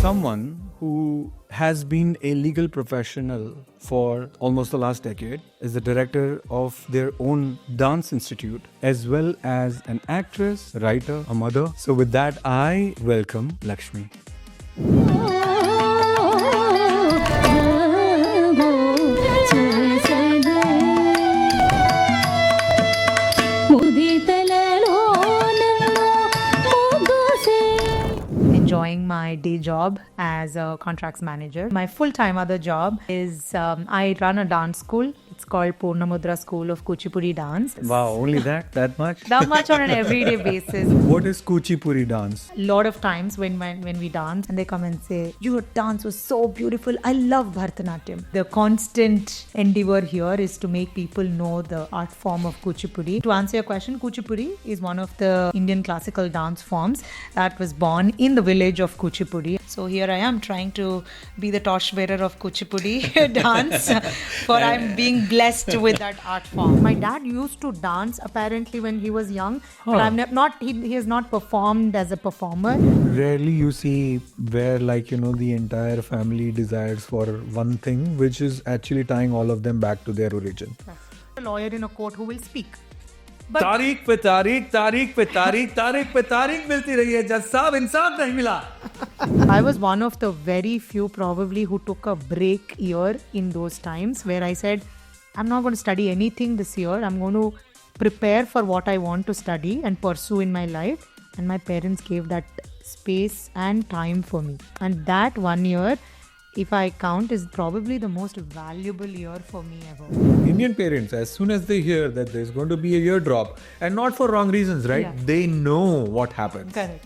Someone who has been a legal professional for almost the last decade, is the director of their own dance institute, as well as an actress, writer, a mother. So with that, I welcome Lakshmi. Enjoying my day job as a contracts manager. My full-time other job is I run a dance school. It's called Purnamudra School of Kuchipudi Dance. Wow, only that much? That much on an everyday basis. What is Kuchipudi dance? A lot of times when we dance and they come and say, your dance was so beautiful. I love Bharatanatyam. The constant endeavor here is to make people know the art form of Kuchipudi. To answer your question, Kuchipudi is one of the Indian classical dance forms that was born in the village of Kuchipudi. So here I am trying to be the torchbearer of Kuchipudi dance, for I'm being blessed with that art form. My dad used to dance apparently when he was young, but I'm not. He has not performed as a performer. Rarely you see where the entire family desires for one thing, which is actually tying all of them back to their origin. A lawyer in a court who will speak. तारीख पे तारीख मिलती रही है, जज साहब इंसाफ नहीं मिला. I was one of the very few probably who took a break year in those times where I said, I'm not going to study anything this year. I'm going to prepare for what I want to study and pursue in my life. And my parents gave that space and time for me. And that 1 year, if I count, is probably the most valuable year for me ever. Indian parents, as soon as they hear that there's going to be a year drop, and not for wrong reasons, right? Yeah. They know what happens. Correct.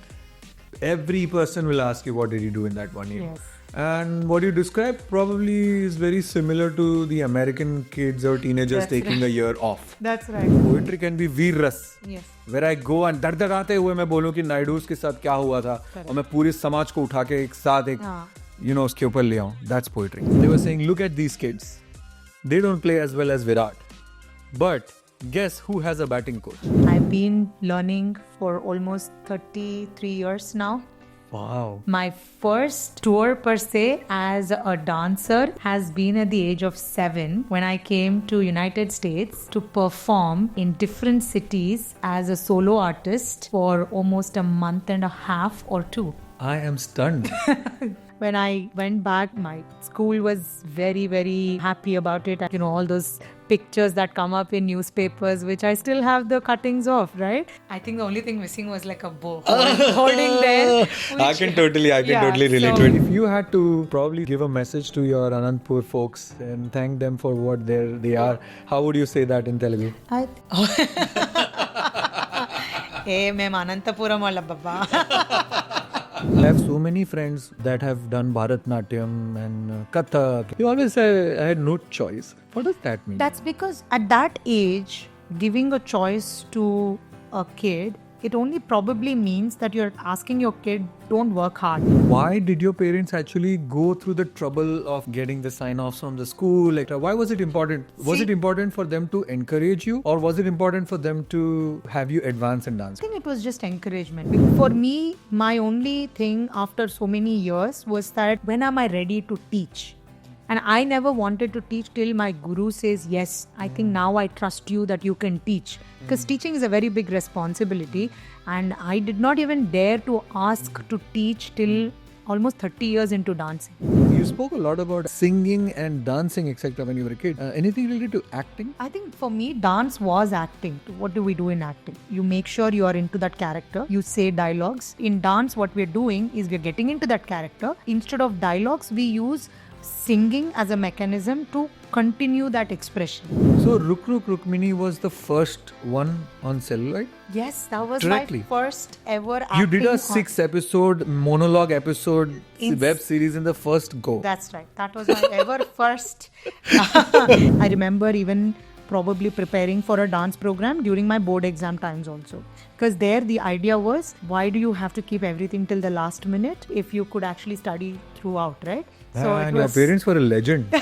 Every person will ask you, what did you do in that 1 year? Yes. And what you described probably is very similar to the American kids or teenagers That's taking right. a year off. That's right. Poetry can be veer ras. Yes. Where I go and दरदराते हुए मैं बोलूं कि नायडूज के साथ क्या हुआ था और मैं पूरे समाज को उठा के एक साथ एक उसके ऊपर ले आऊं. That's poetry. They were saying, look at these kids. They don't play as well as Virat. But guess who has a batting coach? I've been learning for almost 33 years now. Wow. My first tour per se as a dancer has been at the age of 7 when I came to United States to perform in different cities as a solo artist for almost a month and a half or 2. I am stunned. When I went back, my school was very, very happy about it. All those pictures that come up in newspapers, which I still have the cuttings of, right? I think the only thing missing was like a bow holding there. I can totally relate to it. If you had to probably give a message to your Anantapur folks and thank them for what they are, how would you say that in Telugu? Hey, mem Anantapuram walla baba. I have so many friends that have done Bharatanatyam and Kathak. They always say I had no choice. What does that mean? That's because at that age, giving a choice to a kid, it only probably means that you're asking your kid, don't work hard. Why did your parents actually go through the trouble of getting the sign-offs from the school? Why was it important? Was it important for them to encourage you, or was it important for them to have you advance in dance? I think it was just encouragement. For me, my only thing after so many years was that when am I ready to teach? And I never wanted to teach till my guru says, yes, I think now I trust you that you can teach. Because teaching is a very big responsibility. And I did not even dare to ask to teach till almost 30 years into dancing. You spoke a lot about singing and dancing, etc. when you were a kid. Anything related to acting? I think for me, dance was acting. What do we do in acting? You make sure you are into that character. You say dialogues. In dance, what we're doing is we're getting into that character. Instead of dialogues, we use singing as a mechanism to continue that expression. So Ruk Ruk Rukmini was the first one on celluloid? Yes, that was Directly. my first ever acting. You did a 6-episode monologue episode web series in the first go. That's right. That was my ever first. I remember even probably preparing for a dance program during my board exam times also. Because there the idea was, why do you have to keep everything till the last minute if you could actually study throughout, right? And your parents were a legend.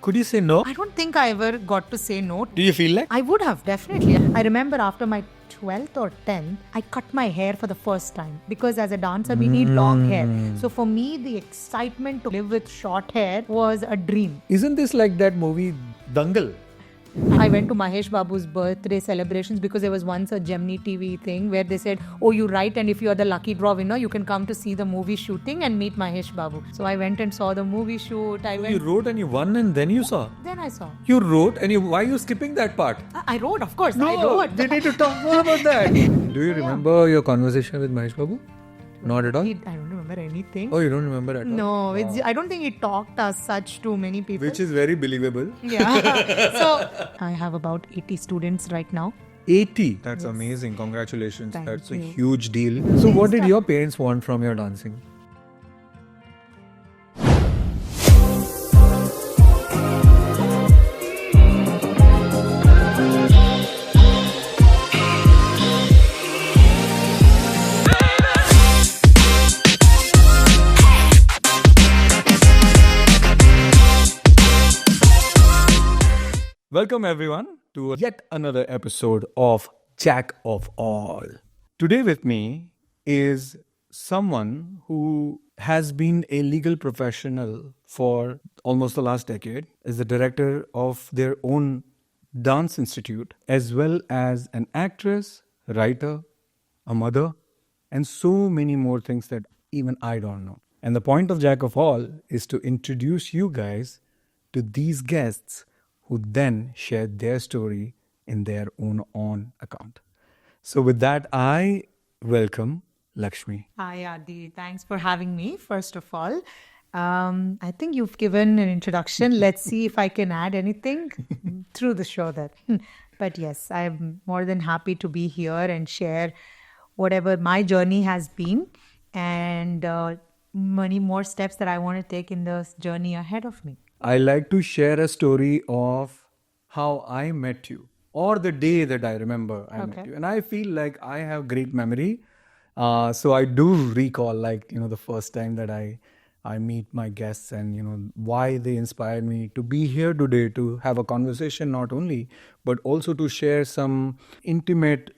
Could you say no? I don't think I ever got to say no. Do you feel like? I would have, definitely. I remember after my 12th or 10th, I cut my hair for the first time because as a dancer, we need long hair. So for me, the excitement to live with short hair was a dream. Isn't this like that movie Dangal? I went to Mahesh Babu's birthday celebrations because there was once a Gemini TV thing where they said, oh, you write and if you are the lucky draw winner, you can come to see the movie shooting and meet Mahesh Babu. So I went and saw the movie shoot. You wrote and you won and then you saw? Then I saw. You wrote and why are you skipping that part? I wrote, of course. No, I wrote. we need to talk more about that. Do you remember your conversation with Mahesh Babu? Not at all? I don't remember anything. Oh, you don't remember at all? No, I don't think he talked as such to many people. Which is very believable. Yeah. So I have about 80 students right now. 80? That's amazing. Congratulations. Thank That's a you. huge deal. So what did your parents want from your dancing? Welcome everyone to yet another episode of Jack of All. Today with me is someone who has been a legal professional for almost the last decade, is the director of their own dance institute, as well as an actress, writer, a mother, and so many more things that even I don't know. And the point of Jack of All is to introduce you guys to these guests who then shared their story in their own on account. So with that, I welcome Lakshmi. Hi, Adi. Thanks for having me, first of all. I think you've given an introduction. Let's see if I can add anything through the show there. But yes, I'm more than happy to be here and share whatever my journey has been and many more steps that I want to take in the journey ahead of me. I like to share a story of how I met you or the day that I remember I met you. And I feel like I have great memory. So I do recall the first time that I meet my guests and, why they inspired me to be here today to have a conversation not only, but also to share some intimate,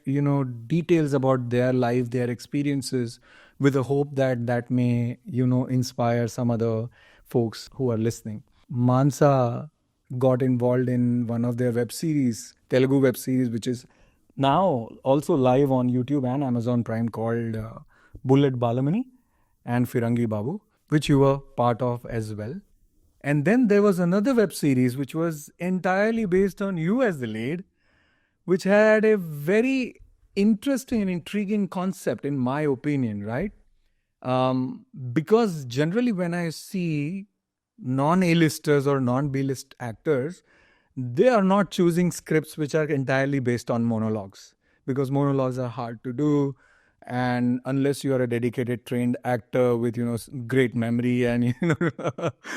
details about their life, their experiences with the hope that that may, inspire some other folks who are listening. Mansa got involved in one of their web series, Telugu web series, which is now also live on YouTube and Amazon Prime called Bullet Balamani and Firangi Babu, which you were part of as well. And then there was another web series which was entirely based on you as the lead, which had a very interesting and intriguing concept in my opinion, right? Because generally when I see non-A-listers or non-B-list actors, they are not choosing scripts which are entirely based on monologues, because monologues are hard to do, and unless you are a dedicated trained actor with great memory and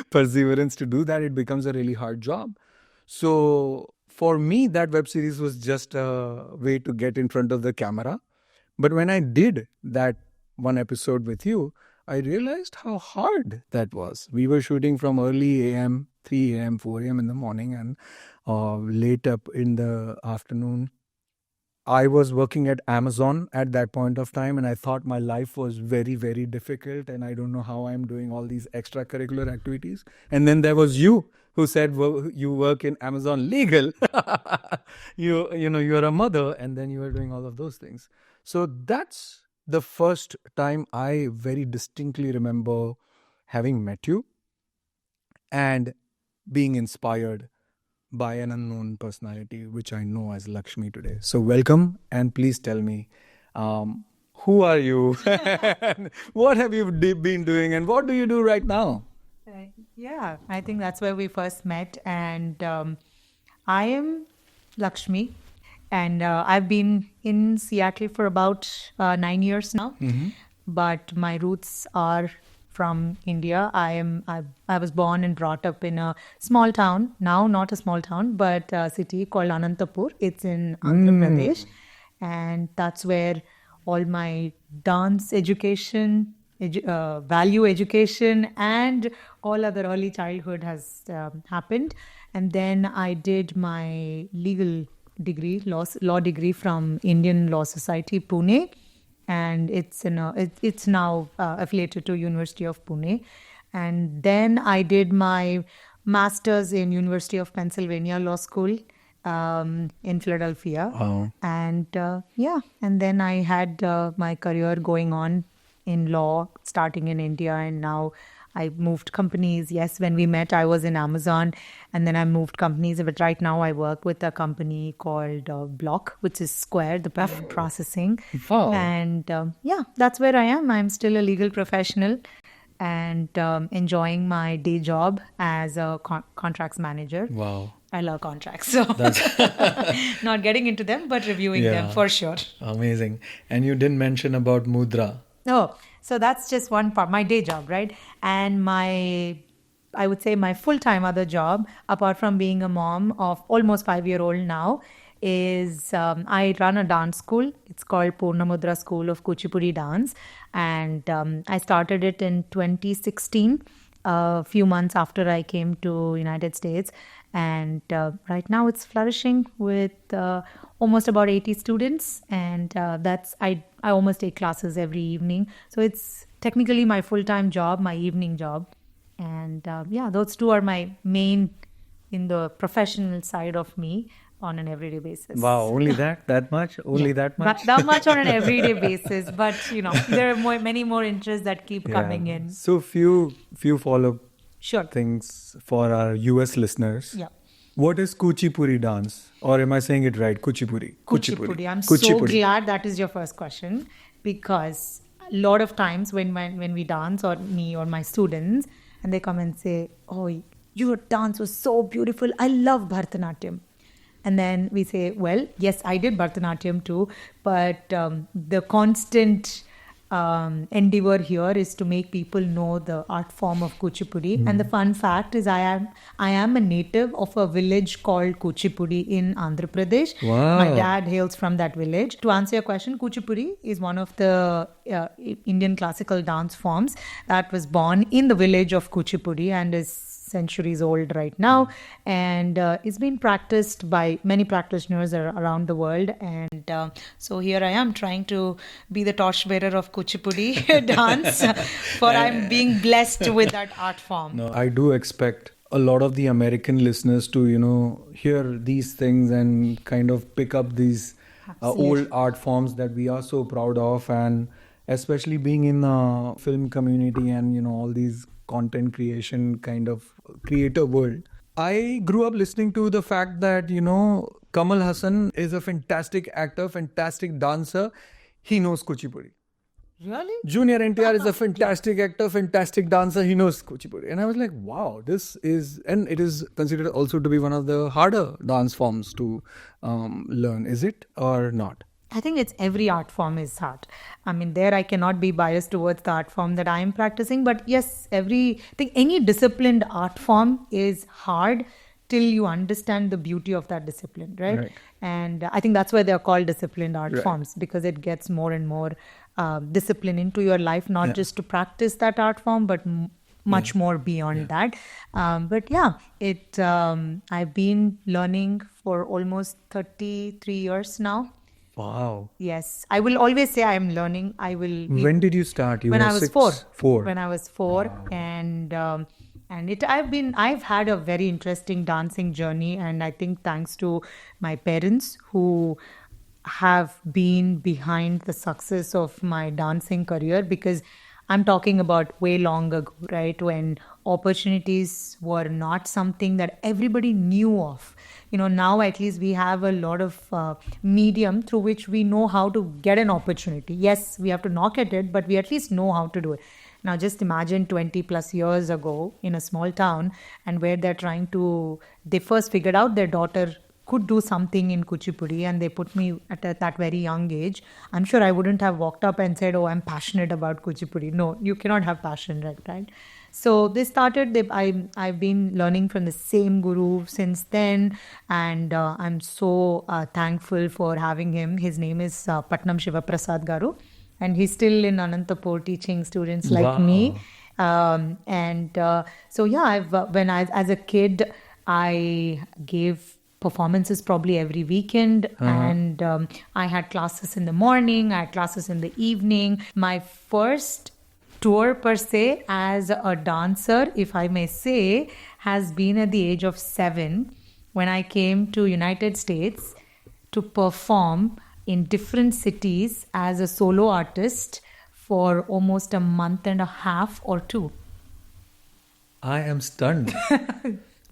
perseverance to do that, it becomes a really hard job. So for me, that web series was just a way to get in front of the camera. But when I did that one episode with you, I realized how hard that was. We were shooting from early AM, 3 AM, 4 AM in the morning and late up in the afternoon. I was working at Amazon at that point of time, and I thought my life was very, very difficult and I don't know how I'm doing all these extracurricular activities. And then there was you who said, well, you work in Amazon Legal. You're a mother, and then you were doing all of those things. So that's the first time I very distinctly remember having met you and being inspired by an unknown personality, which I know as Lakshmi today. So welcome, and please tell me, who are you? What have you been doing, and what do you do right now? Yeah, I think that's where we first met. And I am Lakshmi. And I've been in Seattle for about 9 years now. Mm-hmm. But my roots are from India. I was born and brought up in a small town, now not a small town, but a city called Anantapur. It's in Andhra Pradesh. And that's where all my dance education, value education, and all other early childhood has happened. And then I did my legal degree, law degree from Indian Law Society, Pune, and it's now affiliated to University of Pune. And then I did my master's in University of Pennsylvania Law School in Philadelphia. Wow. And and then I had my career going on in law, starting in India, and now I moved companies. Yes, when we met, I was in Amazon, and then I moved companies. But right now, I work with a company called Block, which is Square, the processing. Wow. And that's where I am. I'm still a legal professional and enjoying my day job as a contracts manager. Wow. I love contracts, so not getting into them, but reviewing them for sure. Amazing. And you didn't mention about Mudra. Oh, so that's just one part, my day job, right? And I would say my full-time other job, apart from being a mom of almost 5-year-old now, is I run a dance school. It's called Purnamudra School of Kuchipudi Dance. And I started it in 2016, a few months after I came to United States. And right now it's flourishing with almost about 80 students. And I almost take classes every evening. So it's technically my full-time job, my evening job. And those two are my main in the professional side of me on an everyday basis. Wow, only that much? Only that much? That much on an everyday basis. But, there are many more interests that keep coming in. So few follow-up Sure. things for our US listeners. Yeah. What is Kuchipudi dance? Or am I saying it right? Kuchipudi. Kuchipudi. I'm so glad that is your first question, because a lot of times when we dance, or me or my students, and they come and say, "Oh, your dance was so beautiful. I love Bharatanatyam." And then we say, well, yes, I did Bharatanatyam too, but the constant endeavor here is to make people know the art form of Kuchipudi. And the fun fact is I am a native of a village called Kuchipudi in Andhra Pradesh. Wow. My dad hails from that village. To answer your question, Kuchipudi is one of the Indian classical dance forms that was born in the village of Kuchipudi and is centuries old right now, and it's been practiced by many practitioners around the world. And so here I am trying to be the torchbearer of Kuchipudi dance, for I'm being blessed with that art form. No, I do expect a lot of the American listeners to, hear these things and kind of pick up these old art forms that we are so proud of, and especially being in the film community and, all these content creation kind of creator world. I grew up listening to the fact that, Kamal Hassan is a fantastic actor, fantastic dancer. He knows Kuchipudi. Really? Junior NTR is a fantastic actor, fantastic dancer. He knows Kuchipudi. And I was like, wow, and it is considered also to be one of the harder dance forms to learn. Is it or not? I think it's every art form is hard. I mean, there I cannot be biased towards the art form that I am practicing. But yes, any disciplined art form is hard till you understand the beauty of that discipline, right? And I think that's why they're called disciplined art forms, because it gets more and more discipline into your life, not just to practice that art form, but much more beyond that. I've been learning for almost 33 years now. Wow. Yes. I will always say I am learning. When did you start? When I was 4. 4. When I was 4. Wow. I've had a very interesting dancing journey. And I think thanks to my parents who have been behind the success of my dancing career, because I'm talking about way long ago, right? When opportunities were not something that everybody knew of. Now at least we have a lot of medium through which we know how to get an opportunity. Yes, we have to knock at it, but we at least know how to do it. Now just imagine 20 plus years ago in a small town, and where they first figured out their daughter could do something in Kuchipudi and they put me at that very young age, I'm sure I wouldn't have walked up and said, oh, I'm passionate about Kuchipudi. No, you cannot have passion, right? So they started, I've been learning from the same guru since then, and I'm so thankful for having him. His name is Patnam Shiva Prasad Garu, and he's still in Anantapur teaching students like me. So yeah, as a kid, I gave performances probably every weekend, and I had classes in the morning, I had classes in the evening. My first tour per se as a dancer, if I may say, has been at the age of 7 when I came to United States to perform in different cities as a solo artist for almost a month and a half or 2. I am stunned.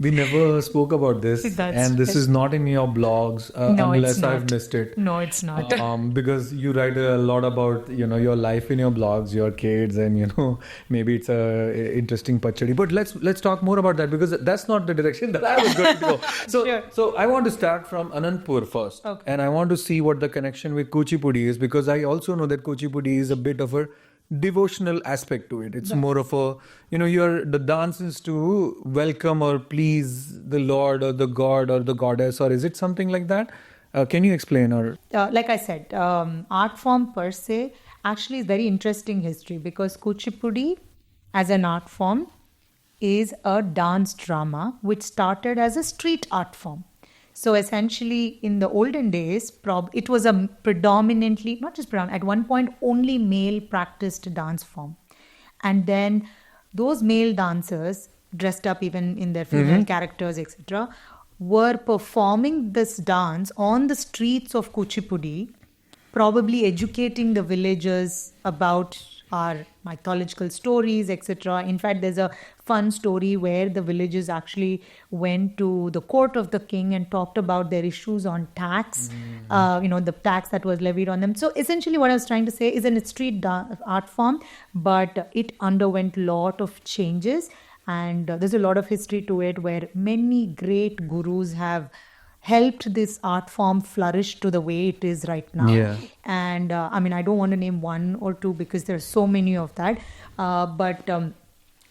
We never spoke about this, and this is not in your blogs, No, unless it's not. I've missed it. No, it's not. Because you write a lot about your life in your blogs, your kids, and maybe it's a interesting pachadi. But let's talk more about that, because that's not the direction that I was going to go. So I want to start from Anantapur first, and I want to see what the connection with Kuchipudi is, because I also know that Kuchipudi is a bit of a devotional aspect to it. It's more of a, the dance is to welcome or please the Lord or the God or the goddess, or is it something like that? Can you explain? Or like I said, art form per se actually is very interesting history, because Kuchipudi as an art form is a dance drama which started as a street art form. So essentially, in the olden days, it was a predominantly, not just predominant, at one point only male practiced dance form. And then those male dancers, dressed up even in their female characters, etc., were performing this dance on the streets of Kuchipudi, probably educating the villagers about our mythological stories, etc. In fact, there's a fun story where the villagers actually went to the court of the king and talked about their issues on tax, the tax that was levied on them. So essentially what I was trying to say is a street art form, but it underwent a lot of changes, and there's a lot of history to it where many great gurus have helped this art form flourish to the way it is right now. Yeah. And I don't want to name one or two because there's so many of that. But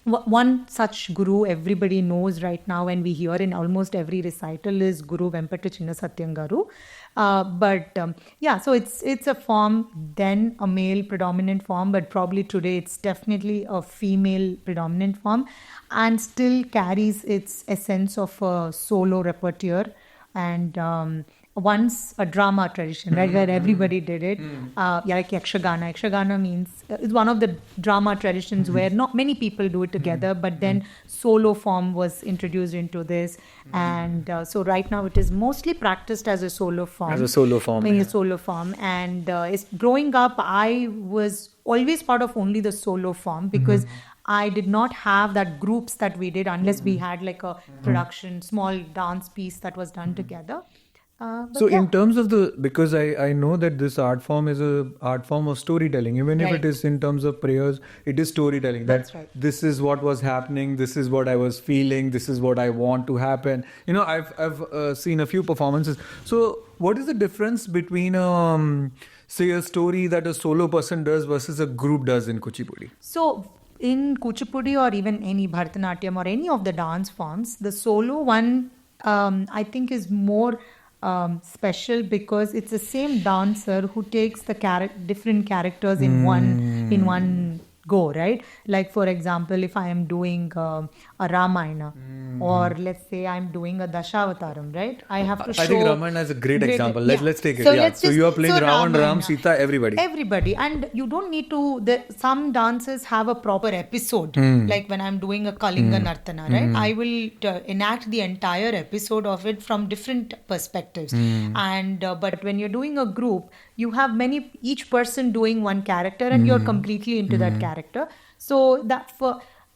one such guru everybody knows right now, and we hear in almost every recital, is Guru Vempata Chinna Satyam Garu. So it's a form, then a male predominant form, but probably today it's definitely a female predominant form, and still carries its essence of a solo repertoire. And once a drama tradition, right, where everybody did it. Like Yakshagana. Yakshagana means it's one of the drama traditions where not many people do it together, but then solo form was introduced into this. And so right now it is mostly practiced as a solo form. As a solo form. A solo form. And growing up, I was always part of only the solo form, because I did not have that groups that we did unless we had like a production, small dance piece that was done together. In terms of because I know that this art form is an art form of storytelling, even if it is in terms of prayers, it is storytelling. That's right. This is what was happening, this is what I was feeling, this is what I want to happen. I've seen a few performances. So what is the difference between say a story that a solo person does versus a group does in Kuchipudi? So in Kuchipudi or even any Bharatanatyam or any of the dance forms, the solo one I think is more special, because it's the same dancer who takes the different characters in one go, right? Like for example, if I am doing a Ramayana, or let's say I'm doing a Dashavataram, right? I have to show. I think Ramayana is a great example. Let's take it. So you are playing Ravan, Ram, Sita, everybody. And you don't need to. Some dances have a proper episode. Like when I'm doing a Kalinga Nartana, right? I will enact the entire episode of it from different perspectives. And but when you're doing a group, you have each person doing one character, and you're completely into that character. So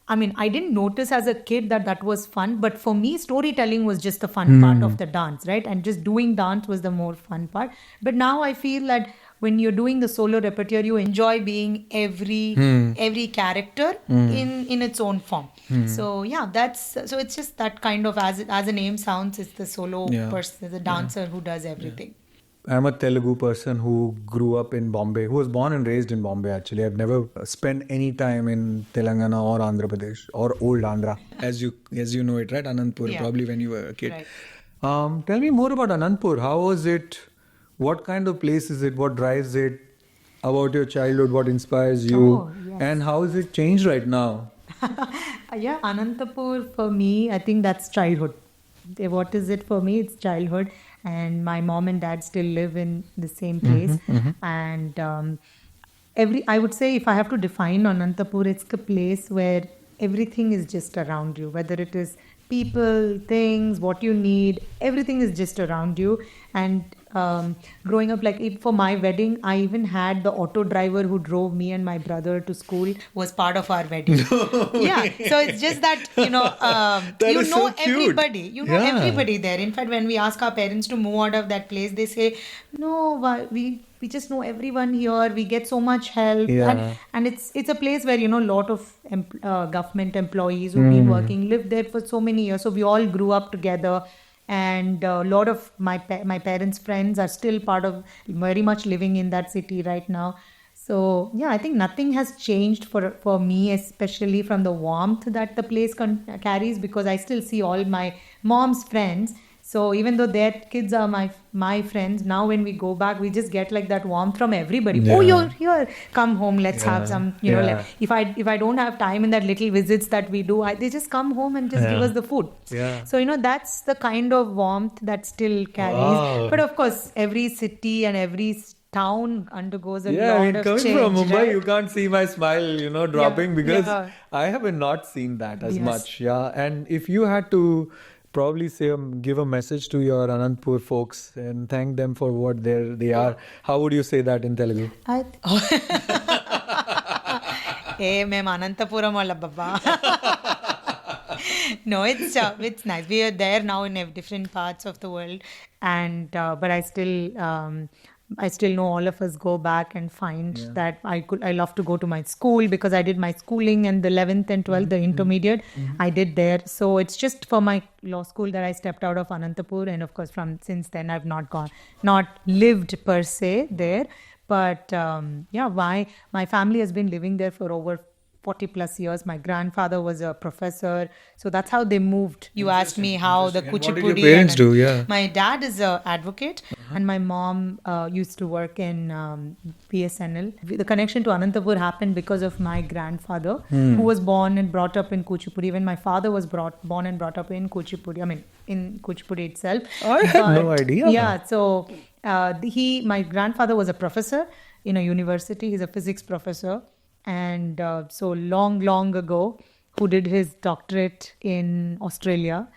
I didn't notice as a kid that was fun, but for me, storytelling was just the fun part of the dance, right? And just doing dance was the more fun part. But now I feel that when you're doing the solo repertoire, you enjoy being every character in its own form. So yeah, so it's just that kind of, as the name sounds, it's the solo person, the dancer who does everything. I'm a Telugu person who grew up in Bombay, who was born and raised in Bombay actually. I've never spent any time in Telangana or Andhra Pradesh or old Andhra, as you know it, right? Anandpur, probably when you were a kid. Right. Tell me more about Anandpur. How was it? What kind of place is it? What drives it? About your childhood, what inspires you? Oh, yes. And how has it changed right now? Yeah, Anantapur for me, I think that's childhood. What is it for me? It's childhood. And my mom and dad still live in the same place. And I would say, if I have to define Anantapur, it's a place where everything is just around you, whether it is people, things, what you need, everything is just around you. And growing up, for my wedding, I even had the auto driver who drove me and my brother to school was part of our wedding. Yeah, so it's just that, you know so cute. everybody. You know everybody there. In fact, when we ask our parents to move out of that place, they say, no, we just know everyone here. We get so much help. And it's a place where, a lot of government employees who've been working lived there for so many years. So we all grew up together. And a lot of my parents' friends are still very much living in that city right now. So yeah, I think nothing has changed for me, especially from the warmth that the place carries, because I still see all my mom's friends. So even though their kids are my friends, now when we go back, we just get like that warmth from everybody. Oh, you're here. Come home. Let's have some. If I don't have time in that little visits that we do, they just come home and just give us the food. So that's the kind of warmth that still carries. Wow. But of course, every city and every town undergoes a lot of coming change. From Mumbai, right? you can't see my smile, dropping because I have not seen that as much. Yeah, and if you had to probably give a message to your Anandpur folks and thank them for what they are, how would you say that in Telugu? Mem Anantapuram valla baba. No, it's nice. We are there now in different parts of the world, and but I still know all of us go back and find that I love to go to my school, because I did my schooling and the 11th and 12th, the intermediate, I did there. So it's just for my law school that I stepped out of Anantapur, and of course since then I've not lived per se there. But my family has been living there for over 40 plus years. My grandfather was a professor, so that's how they moved. You asked me how the Kuchipudi. What did your parents do? Yeah. My dad is an advocate, and my mom used to work in BSNL. The connection to Anantapur happened because of my grandfather, who was born and brought up in Kuchipudi. Even my father was born and brought up in Kuchipudi. I mean, in Kuchipudi itself. I had no idea. Yeah, so my grandfather was a professor in a university. He's a physics professor. And so long ago, who did his doctorate in Australia.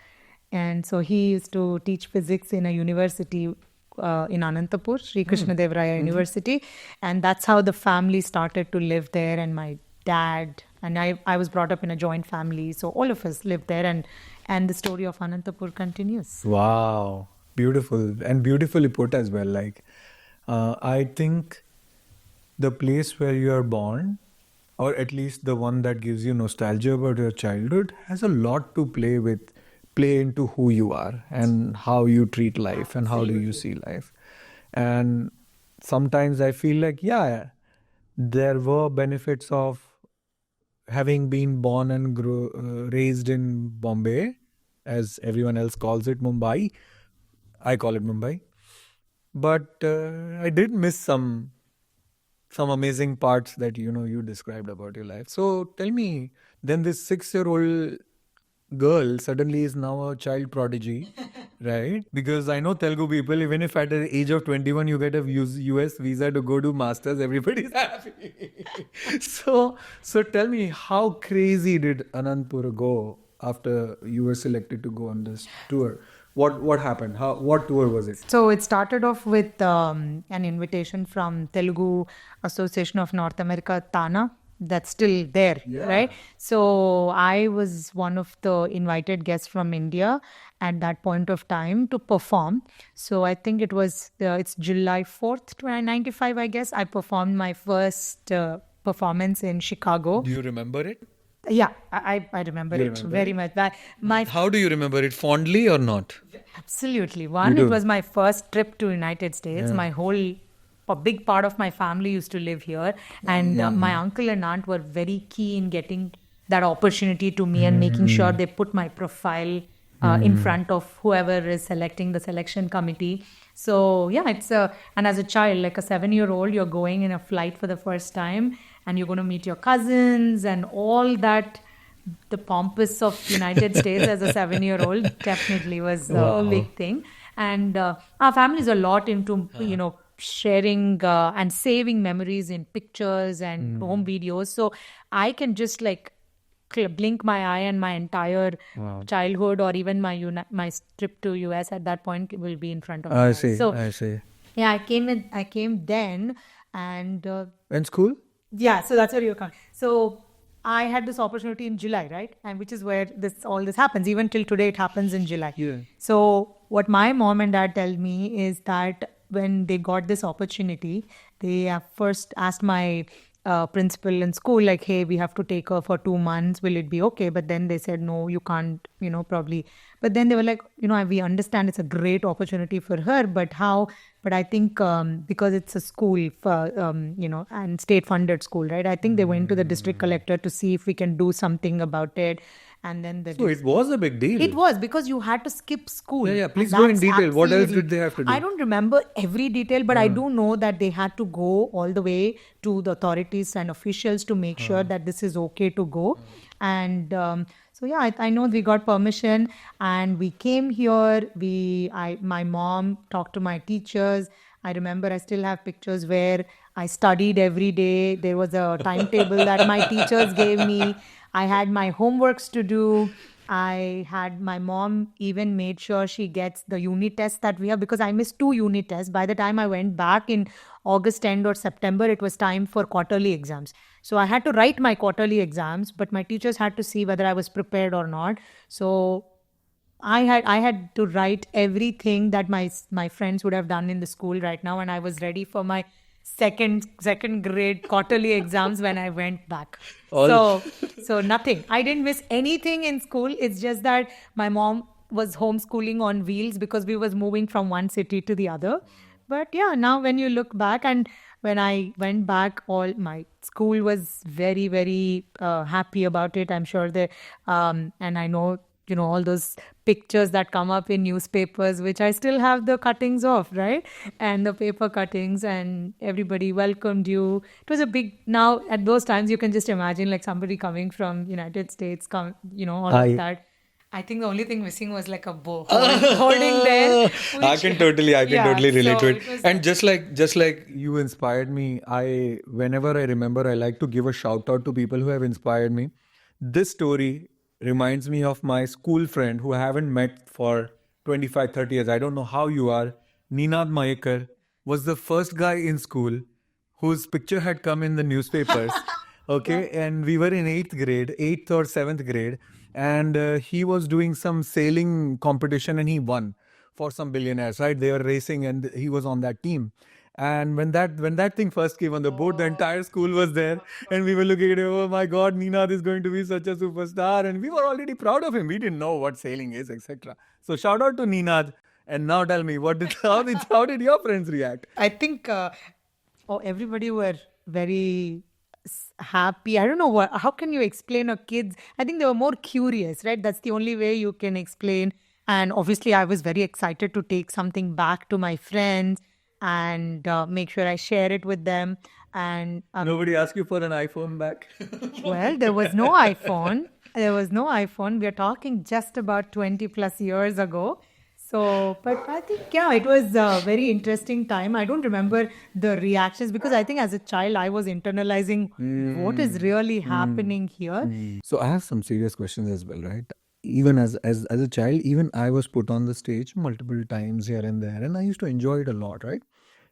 And so he used to teach physics in a university in Anantapur, Sri Krishnadevaraya University. And that's how the family started to live there. And my dad, and I was brought up in a joint family. So all of us lived there, and the story of Anantapur continues. Wow. Beautiful. And beautifully put as well. I think the place where you are born, or at least the one that gives you nostalgia about your childhood, has a lot to play into who you are and how you treat life and how do you see life. And sometimes I feel like, there were benefits of having been born and raised in Bombay, as everyone else calls it Mumbai. I call it Mumbai. But I did miss some amazing parts that you described about your life. So tell me, then this 6-year-old girl suddenly is now a child prodigy, right? Because I know Telugu people, even if at the age of 21 you get a US visa to go do masters, everybody's happy. So tell me, how crazy did Anandpur go after you were selected to go on this tour? What happened? What tour was it? So it started off with an invitation from Telugu Association of North America, TANA. that's still there, right? So I was one of the invited guests from India at that point of time to perform. So I think it's July 4th, 1995, I guess. I performed my first performance in Chicago. Do you remember it? Yeah, I remember You it remember very much. My How do you remember it? Fondly or not? Absolutely. One, do. it was my first trip to United States. A big part of my family used to live here, and my uncle and aunt were very keen getting that opportunity to me and making sure they put my profile in front of whoever is selecting the selection committee. So yeah, and as a child, like a 7-year-old, you're going in a flight for the first time, and you're going to meet your cousins and all that. The pompous of United States as a 7-year-old definitely was a big thing. And our family is a lot into, sharing and saving memories in pictures and home videos. So I can just like blink my eye and my entire childhood or even my trip to US at that point will be in front of me. I see. So I see. yeah, I came then, and In school? yeah, so that's where you're coming. So I had this opportunity in July, right? And which is where all this happens. Even till today, it happens in July. Yeah. So what my mom and dad tell me is that when they got this opportunity, they have first asked my principal in school, like, hey, we have to take her for 2 months. Will it be okay? But then they said, no, you can't, probably. But then they were like, we understand it's a great opportunity for her, but how? But I think because it's a school for, and state funded school, right? I think they went to the district collector to see if we can do something about it. And then So it was a big deal. it was because you had to skip school. Yeah. Please And go in that's detail. What else absolutely- did they have to do? I don't remember every detail, but I do know that they had to go all the way to the authorities and officials to make sure that this is okay to go. And so yeah, I know we got permission and we came here. My mom talked to my teachers. I remember I still have pictures where I studied every day. There was a timetable that my teachers gave me. I had my homeworks to do. I had my mom even made sure she gets the unit tests that we have because I missed 2 unit tests. By the time I went back in August end or September, it was time for quarterly exams. So I had to write my quarterly exams, but my teachers had to see whether I was prepared or not. So I had to write everything that my friends would have done in the school right now, and I was ready for my second grade quarterly exams when I went back. So nothing. I didn't miss anything in school. It's just that my mom was homeschooling on wheels because we was moving from one city to the other. But yeah, now when you look back and when I went back, all my school was very, very happy about it. I'm sure and I know, all those pictures that come up in newspapers, which I still have the cuttings of, right? And the paper cuttings, and everybody welcomed you. It was a big, now at those times, you can just imagine like somebody coming from United States, all of that. I think the only thing missing was like a bow holding there. I can totally relate so to it. it was- And just like you inspired me, whenever I remember, I like to give a shout out to people who have inspired me. This story reminds me of my school friend who I haven't met for 25, 30 years. I don't know how you are. Ninad Mayekar was the first guy in school whose picture had come in the newspapers. Okay, and we were in 8th or 7th grade, and he was doing some sailing competition and he won for some billionaires, right? They were racing and he was on that team. And when that thing first came on the board, the entire school was there, and we were looking at him. Oh my God, Ninad is going to be such a superstar, and we were already proud of him. We didn't know what sailing is, etc. So shout out to Ninad. And now tell me, how did your friends react? I think everybody were very happy. I don't know how can you explain a kids? I think they were more curious, right? That's the only way you can explain. And obviously, I was very excited to take something back to my friends and make sure I share it with them. And Nobody asked you for an iPhone back? well, there was no iPhone. We are talking just about 20 plus years ago. So, but I think, yeah, it was a very interesting time. I don't remember the reactions because I think as a child, I was internalizing what is really happening here. So I have some serious questions as well, right? Even as a child, even I was put on the stage multiple times here and there, and I used to enjoy it a lot, right?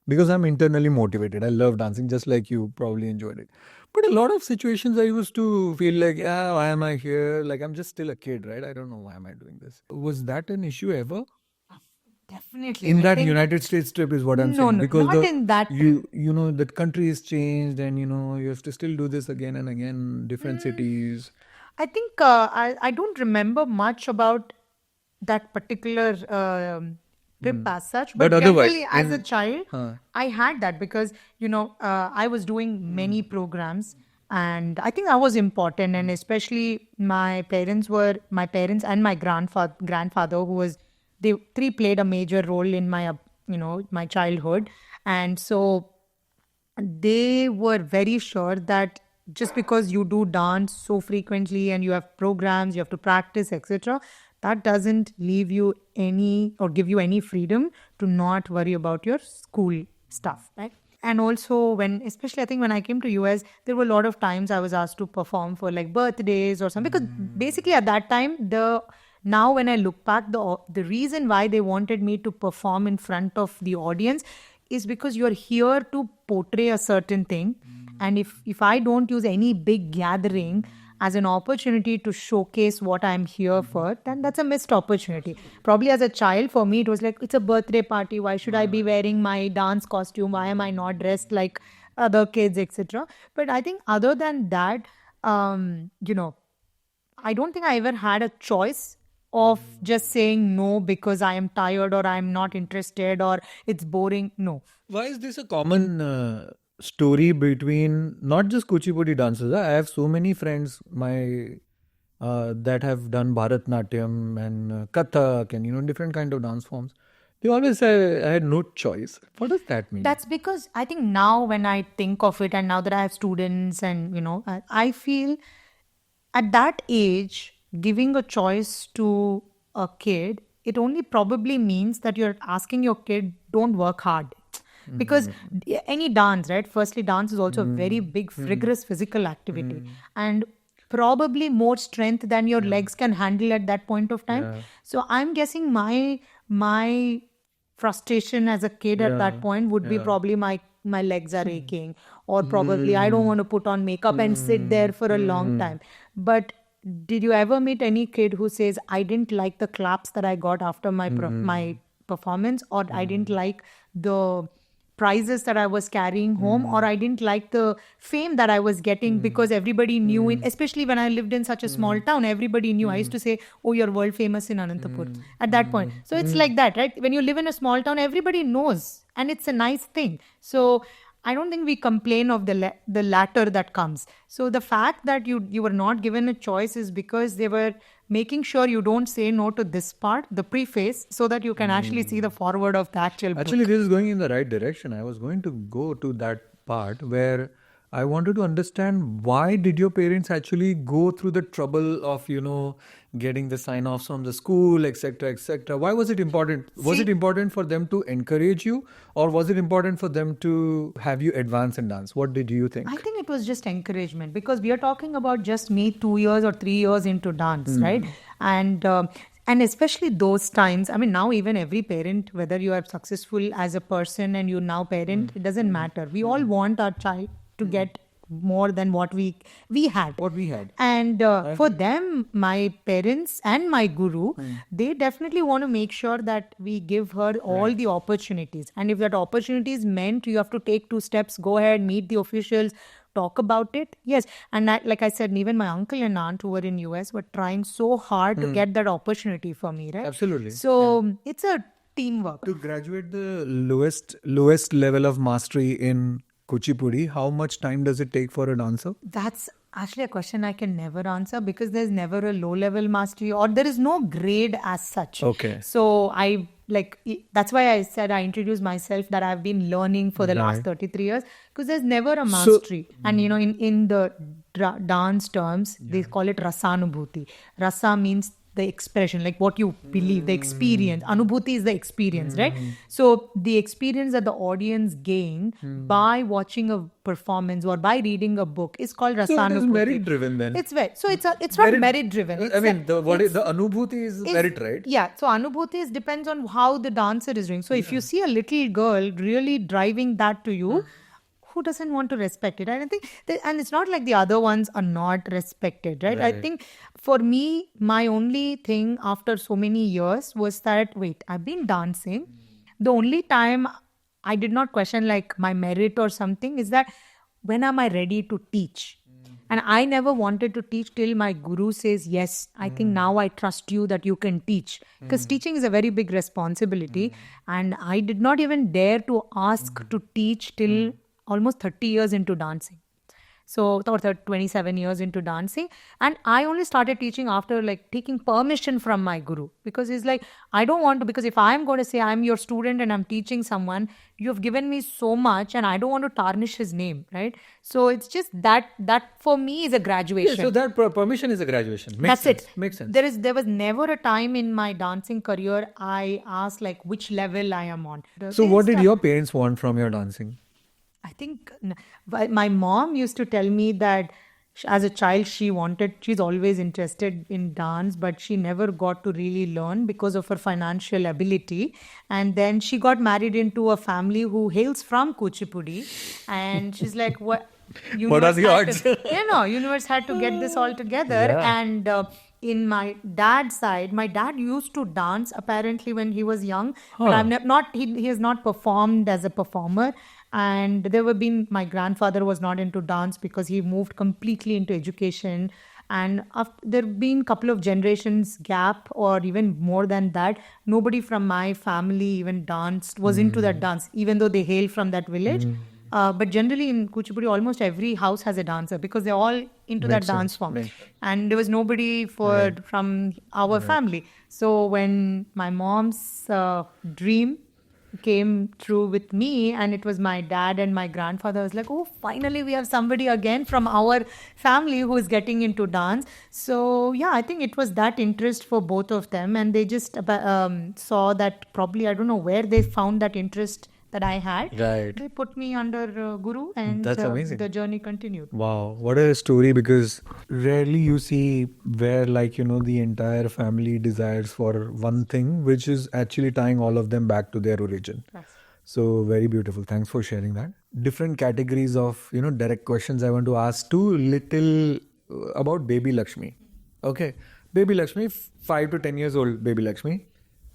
because I'm internally motivated. I love dancing, just like you probably enjoyed it. But a lot of situations I used to feel like, yeah, why am I here? Like, I'm just still a kid, right? I don't know why am I doing this. Was that an issue ever? Definitely. In I that think- United States trip is what I'm No, saying. no, Because not in that. you know, the country has changed, and you have to still do this again and again, different cities. I think I don't remember much about that particular trip as such, But but otherwise, definitely as a in- child, I had that because I was doing many programs, and I think I was important, and especially my parents and my grandfather who was they three played a major role in my my childhood, and so they were very sure that just because you do dance so frequently and you have programs, you have to practice, etc., that doesn't leave you any or give you any freedom to not worry about your school stuff, right? And also especially I think when I came to US, there were a lot of times I was asked to perform for like birthdays or something, because basically at that time now when I look back, the reason why they wanted me to perform in front of the audience is because you're here to portray a certain thing. And if I don't use any big gathering as an opportunity to showcase what I'm here for, then that's a missed opportunity. Probably as a child, for me, it was like, it's a birthday party. Why should I be wearing my dance costume? Why am I not dressed like other kids, etc.? But I think other than that, I don't think I ever had a choice of just saying no because I am tired or I'm not interested or it's boring. No. Why is this a common story between not just Kuchipudi dancers? I have so many friends that have done Bharatnatyam and Kathak and different kind of dance forms. They always say I had no choice. What does that mean? That's because I think now when I think of it, and now that I have students and I feel at that age, giving a choice to a kid, it only probably means that you're asking your kid, don't work hard. Because any dance, right? Firstly, dance is also a very big, rigorous physical activity. And probably more strength than your legs can handle at that point of time. Yeah. So I'm guessing my frustration as a kid at that point would be probably my legs are aching, or probably I don't want to put on makeup and sit there for a long time. But did you ever meet any kid who says, I didn't like the claps that I got after my performance, or I didn't like the prizes that I was carrying home, or I didn't like the fame that I was getting because everybody knew it, especially when I lived in such a small town, everybody knew. I used to say, oh, you're world famous in Anantapur at that point. So it's like that, right? When you live in a small town, everybody knows, and it's a nice thing. So I don't think we complain of the latter that comes. So the fact that you were not given a choice is because they were making sure you don't say no to this part, the preface, so that you can actually see the forward of the actual book. Actually, this is going in the right direction. I was going to go to that part where I wanted to understand, why did your parents actually go through the trouble of, getting the sign-offs from the school, etc., etc. Why was it important? Was it important for them to encourage you, or was it important for them to have you advance in dance? What did you think? I think it was just encouragement, because we are talking about just me 2 years or 3 years into dance, right? And especially those times, I mean, now even every parent, whether you are successful as a person and you now parent, it doesn't matter. We all want our child to get more than what we had. What we had. And for them, my parents and my guru, they definitely want to make sure that we give her all the opportunities. And if that opportunity is meant, you have to take 2 steps, go ahead, meet the officials, talk about it. Yes. And like I said, even my uncle and aunt who were in US were trying so hard to get that opportunity for me, right? Absolutely. So it's a teamwork. To graduate the lowest level of mastery in Kuchipudi, how much time does it take for a dancer? That's actually a question I can never answer, because there's never a low level mastery, or there is no grade as such. Okay. So that's why I said I introduced myself that I've been learning for the last 33 years, because there's never a mastery. And in the dance terms, they call it rasanubhuti. Rasa means the expression, like what you believe, the experience. Anubhuti is the experience, right? So the experience that the audience gain by watching a performance or by reading a book is called So it rasanubhuti. is merit driven then. It's not merit driven. I mean, the anubhuti is merit, right? Yeah, so anubhuti depends on how the dancer is doing. So if you see a little girl really driving that to you, who doesn't want to respect it? I don't think, and it's not like the other ones are not respected, right? I think for me, my only thing after so many years was that, wait, I've been dancing. The only time I did not question like my merit or something is that when am I ready to teach? And I never wanted to teach till my guru says, yes, I think now I trust you that you can teach. Because teaching is a very big responsibility. And I did not even dare to ask to teach till almost 30 years into dancing. So, or 27 years into dancing. And I only started teaching after like taking permission from my guru. Because he's like, I don't want to, because if I'm going to say I'm your student and I'm teaching someone, you've given me so much and I don't want to tarnish his name, right? So it's just that for me is a graduation. Yeah, so that permission is a graduation. That's sense. it. Makes sense. There was never a time in my dancing career I asked like which level I am on. So what did your parents want from your dancing? I think my mom used to tell me that as a child, she's always interested in dance, but she never got to really learn because of her financial ability. And then she got married into a family who hails from Kuchipudi. And she's like, what? What are the odds? Universe had to get this all together. Yeah. And in my dad's side, my dad used to dance apparently when he was young. But he has not performed as a performer. And my grandfather was not into dance because he moved completely into education. And there have been a couple of generations gap or even more than that. Nobody from my family even was into that dance, even though they hail from that village. But generally in Kuchipudi, almost every house has a dancer because they're all into that dance form. And there was nobody from our family. So when my mom's dream came true with me and it was my dad and my grandfather, I was like, oh, finally we have somebody again from our family who is getting into dance. So yeah, I think it was that interest for both of them, and they just saw that probably, I don't know where they found that interest that I had. Right. They put me under guru, and that's amazing. The journey continued. Wow, what a story, because rarely you see where the entire family desires for one thing, which is actually tying all of them back to their origin. Yes. So very beautiful. Thanks for sharing that. Different categories of, direct questions I want to ask. Two little about Baby Lakshmi. Okay. Baby Lakshmi, 5 to 10 years old Baby Lakshmi.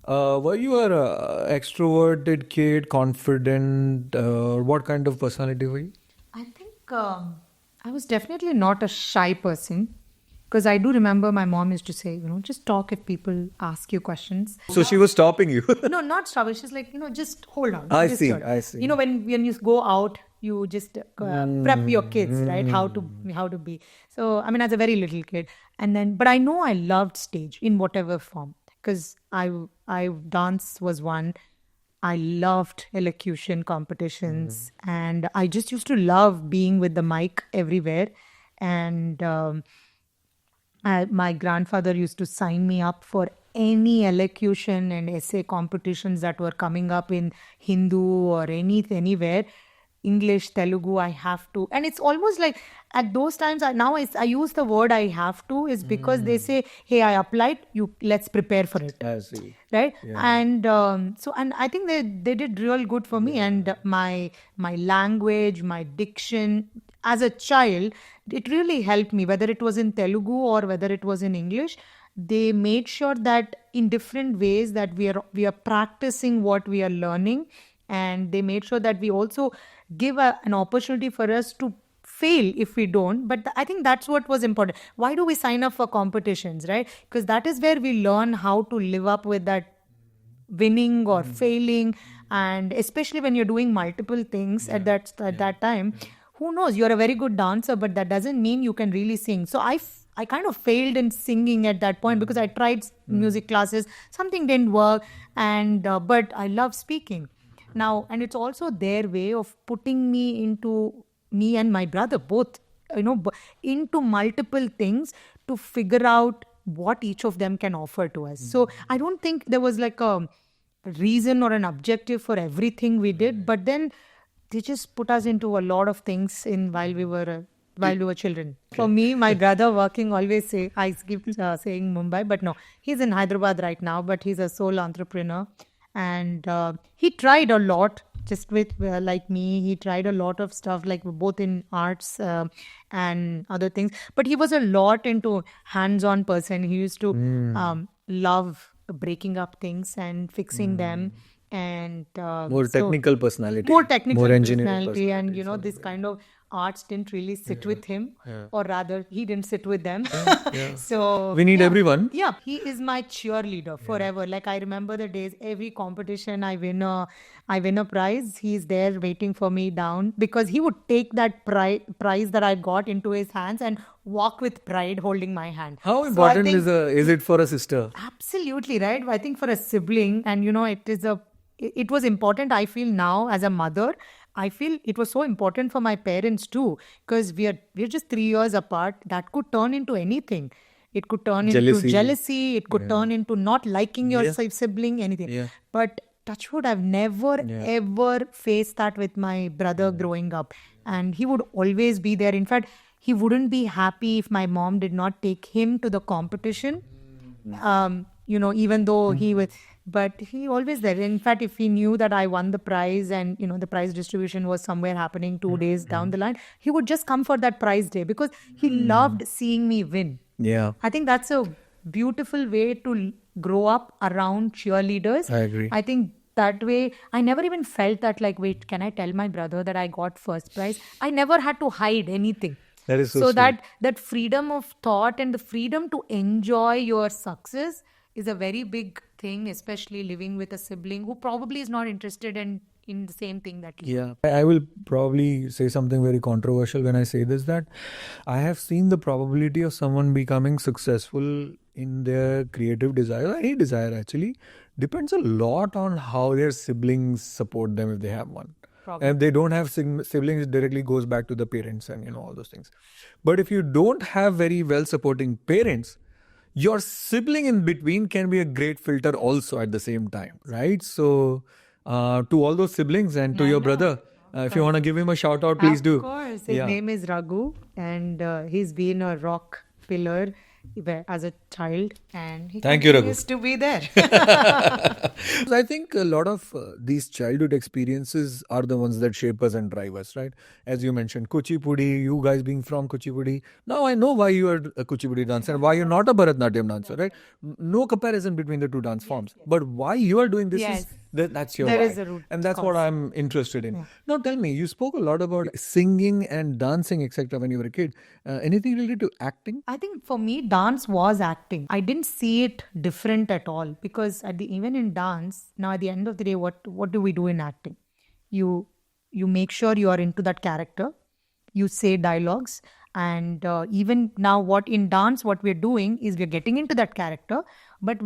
Were you an extroverted kid, confident? What kind of personality were you? I think I was definitely not a shy person, because I do remember my mom used to say, just talk if people ask you questions. So she was stopping you? No, not stopping. She's like, just hold on. I Just see. hold. When you go out, you just prep your kids, right? How to be. So, I mean, as a very little kid. But I know I loved stage in whatever form. Because I dance was one. I loved elocution competitions, and I just used to love being with the mic everywhere. And my grandfather used to sign me up for any elocution and essay competitions that were coming up in Hindu or anywhere. English, Telugu, I have to. And it's almost like at those times, I use the word I have to is because they say, hey, I applied, let's prepare for it. I see. Right? Yeah. And and I think they did real good for me. And my language, my diction, as a child, it really helped me, whether it was in Telugu or whether it was in English. They made sure that in different ways that we are practicing what we are learning. And they made sure that we also give an opportunity for us to fail if we don't. But I think that's what was important. Why do we sign up for competitions, right? Because that is where we learn how to live up with that winning or failing. And especially when you're doing multiple things at that time, who knows, you're a very good dancer, but that doesn't mean you can really sing. So I kind of failed in singing at that point because I tried music classes, something didn't work, but I love speaking. Now, and it's also their way of putting me and my brother both, into multiple things to figure out what each of them can offer to us. So I don't think there was like a reason or an objective for everything we did, but then they just put us into a lot of things while we were children. For me, my brother working always I keep saying Mumbai, but no, he's in Hyderabad right now, but he's a sole entrepreneur. And he tried a lot, just with like me, he tried a lot of stuff, like both in arts and other things. But he was a lot into hands-on person. He used to love breaking up things and fixing them. And more technical personality. More technical more engineering personality. And this kind of arts didn't really sit with him, or rather he didn't sit with them. So we need everyone. Yeah, he is my cheerleader forever. Like I remember the days, every competition I win a prize, he's there waiting for me down, because he would take that prize that I got into his hands and walk with pride holding my hand. How important is it for a sister? Absolutely, right? I think for a sibling, and it was important, I feel now as a mother. I feel it was so important for my parents too, because we're just 3 years apart. That could turn into anything. It could turn into jealousy. It could turn into not liking your sibling, anything. Yeah. But touch wood, I've never ever faced that with my brother growing up. And he would always be there. In fact, he wouldn't be happy if my mom did not take him to the competition. Even though he was... But he always there. In fact, if he knew that I won the prize and, the prize distribution was somewhere happening 2 days down the line, he would just come for that prize day, because he loved seeing me win. Yeah. I think that's a beautiful way to grow up around cheerleaders. I agree. I think that way, I never even felt that like, wait, can I tell my brother that I got first prize? I never had to hide anything. That is so sweet. That freedom of thought and the freedom to enjoy your success is a very big thing, especially living with a sibling who probably is not interested in the same thing that you are. I will probably say something very controversial when I say this, that I have seen the probability of someone becoming successful in their creative desire, any desire actually, depends a lot on how their siblings support them if they have one. Probably. And if they don't have siblings, it directly goes back to the parents and all those things. But if you don't have very well supporting parents, your sibling in between can be a great filter also at the same time, right? So to all those siblings and to your brother, if you want to give him a shout out, please do. Of course. His name is Raghu, and he's been a rock pillar as a child, and he continues to be there. I think a lot of these childhood experiences are the ones that shape us and drive us, right? As you mentioned, Kuchipudi, you guys being from Kuchipudi. Now I know why you are a Kuchipudi dancer and why you're not a Bharatnatyam dancer, right? No comparison between the two dance forms. But why you are doing this is that's your there is a root. And that's what I'm interested in. Now tell me, you spoke a lot about singing and dancing, etc. when you were a kid. Anything related to acting? I think for me, dance was acting. I didn't see it different at all, because even in dance, now at the end of the day, what do we do in acting? You make sure you are into that character. You say dialogues. And even now what we're doing is we're getting into that character, but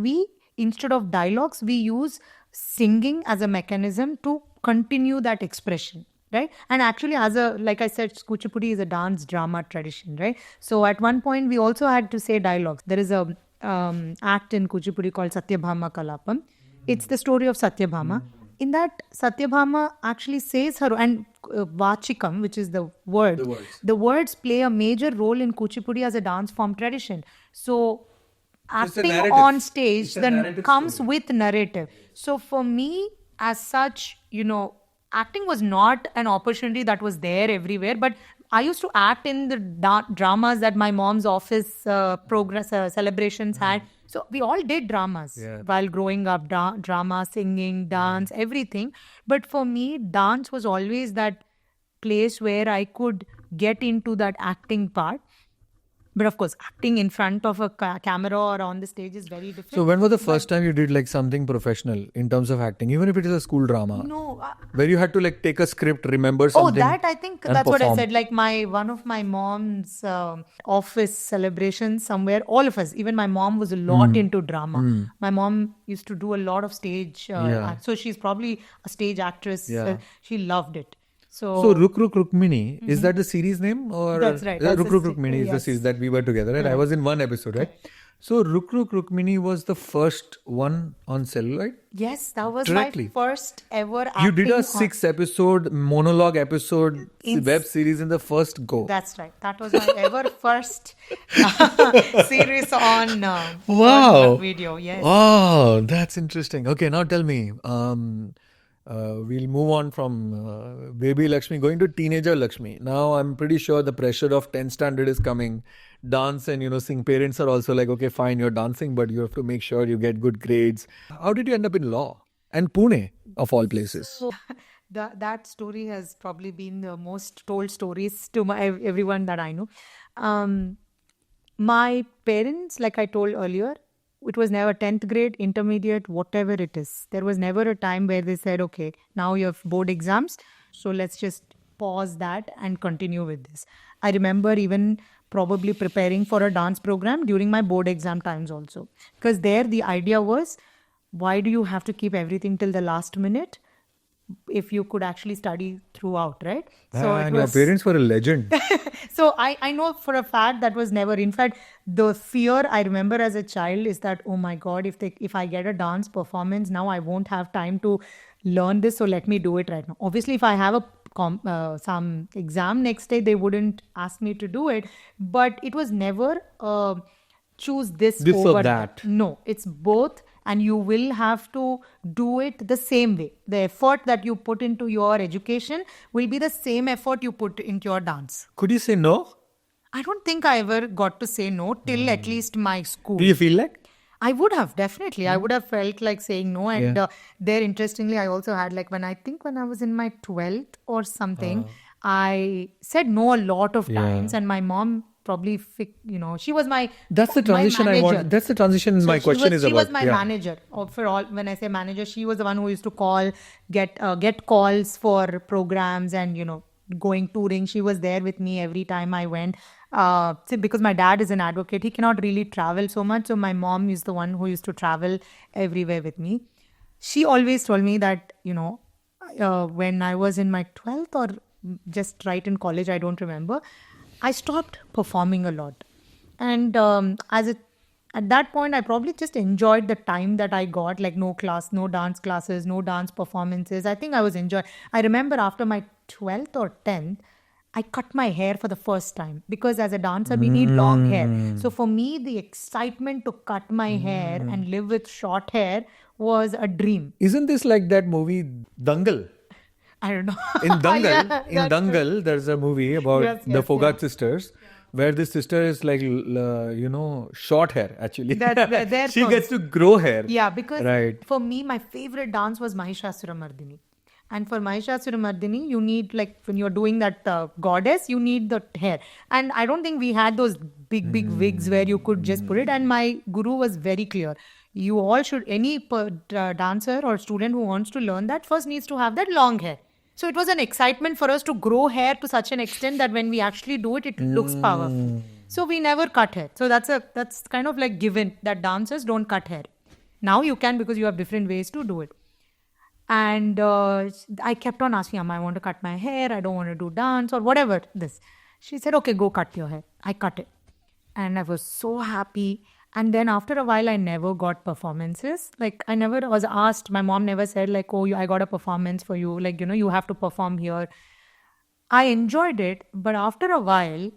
instead of dialogues, we use singing as a mechanism to continue that expression, right? And actually, like I said, Kuchipudi is a dance drama tradition, right? So at one point, we also had to say dialogues. There is a act in Kuchipudi called Satyabhama Kalapam. It's the story of Satyabhama. In that, Satyabhama actually says her, and Vachikam, which is the word. The words play a major role in Kuchipudi as a dance form tradition. So acting on stage then comes story with narrative. So for me, as such, acting was not an opportunity that was there everywhere, but I used to act in the dramas that my mom's office celebrations had. So we all did dramas while growing up, drama, singing, dance, everything. But for me, dance was always that place where I could get into that acting part. But of course, acting in front of a camera or on the stage is very different. So when was the first time you did like something professional in terms of acting, even if it is a school drama? No. Where you had to like take a script, remember something. Oh, that I think that's perform. What I said. Like one of my mom's office celebrations somewhere, all of us, even my mom was a lot into drama. My mom used to do a lot of stage. So she's probably a stage actress. She loved it. So Ruk Ruk Rukmini, is that the series name? Or that's right. Ruk Ruk Rukmini is the series that we were together, right? I was in one episode, right? So Ruk Ruk Rukmini was the first one on celluloid? Yes, that was Directly. my first ever acting. You did a on- 6-episode monologue episode In- web series in the first go. That's right. That was my ever first series on Wow. video. Yes. Oh, that's interesting. Okay, now tell me. We'll move on from baby Lakshmi going to teenager Lakshmi. Now I'm pretty sure the pressure of 10th standard is coming. Dance and sing. Parents are also like, okay, fine, you're dancing, but you have to make sure you get good grades. How did you end up in law? And Pune, of all places. So that story has probably been the most told stories to everyone that I know. My parents, like I told earlier, it was never 10th grade, intermediate, whatever it is. There was never a time where they said, okay, now you have board exams, so let's just pause that and continue with this. I remember even probably preparing for a dance program during my board exam times also. Because there the idea was, why do you have to keep everything till the last minute if you could actually study throughout, right? And your parents were a legend. So I know for a fact that was never. In fact, the fear I remember as a child is that, oh my God, if I get a dance performance now, I won't have time to learn this. So let me do it right now. Obviously, if I have a some exam next day, they wouldn't ask me to do it. But it was never choose this over or that. No, it's both. And you will have to do it the same way. The effort that you put into your education will be the same effort you put into your dance. Could you say no? I don't think I ever got to say no till at least my school. Do you feel like? I would have, definitely. I would have felt like saying no. And there, interestingly, I also had when I was in my 12th or something, I said no a lot of times. And my mom probably, she was my That's the transition my I manager. want. That's the transition my question is about. She was my manager. For all, when I say manager, she was the one who used to call, get calls for programs and, going touring. She was there with me every time I went. Because my dad is an advocate, he cannot really travel so much. So my mom is the one who used to travel everywhere with me. She always told me that, when I was in my 12th or just right in college, I don't remember, I stopped performing a lot. And at that point, I probably just enjoyed the time that I got, no class, no dance classes, no dance performances. I think I was enjoying. I remember after my 12th or 10th, I cut my hair for the first time because as a dancer, we need long hair. So for me, the excitement to cut my hair and live with short hair was a dream. Isn't this like that movie Dangal? I don't know. In Dangal, there's a movie about the Fogart sisters, where this sister is short hair actually. She gets to grow hair. Yeah, because for me, my favorite dance was Mahishasuramardini. And for Mahishasuramardini, you need, when you're doing that goddess, you need the hair. And I don't think we had those big wigs where you could just put it. And my guru was very clear. You all should, any dancer or student who wants to learn that first needs to have that long hair. So it was an excitement for us to grow hair to such an extent that when we actually do it, it looks powerful. So we never cut hair. So that's kind of given that dancers don't cut hair. Now you can because you have different ways to do it. And I kept on asking, I want to cut my hair. I don't want to do dance or whatever this. She said, okay, go cut your hair. I cut it. And I was so happy. And then after a while, I never got performances. I never was asked. My mom never said oh, I got a performance for you. You have to perform here. I enjoyed it. But after a while,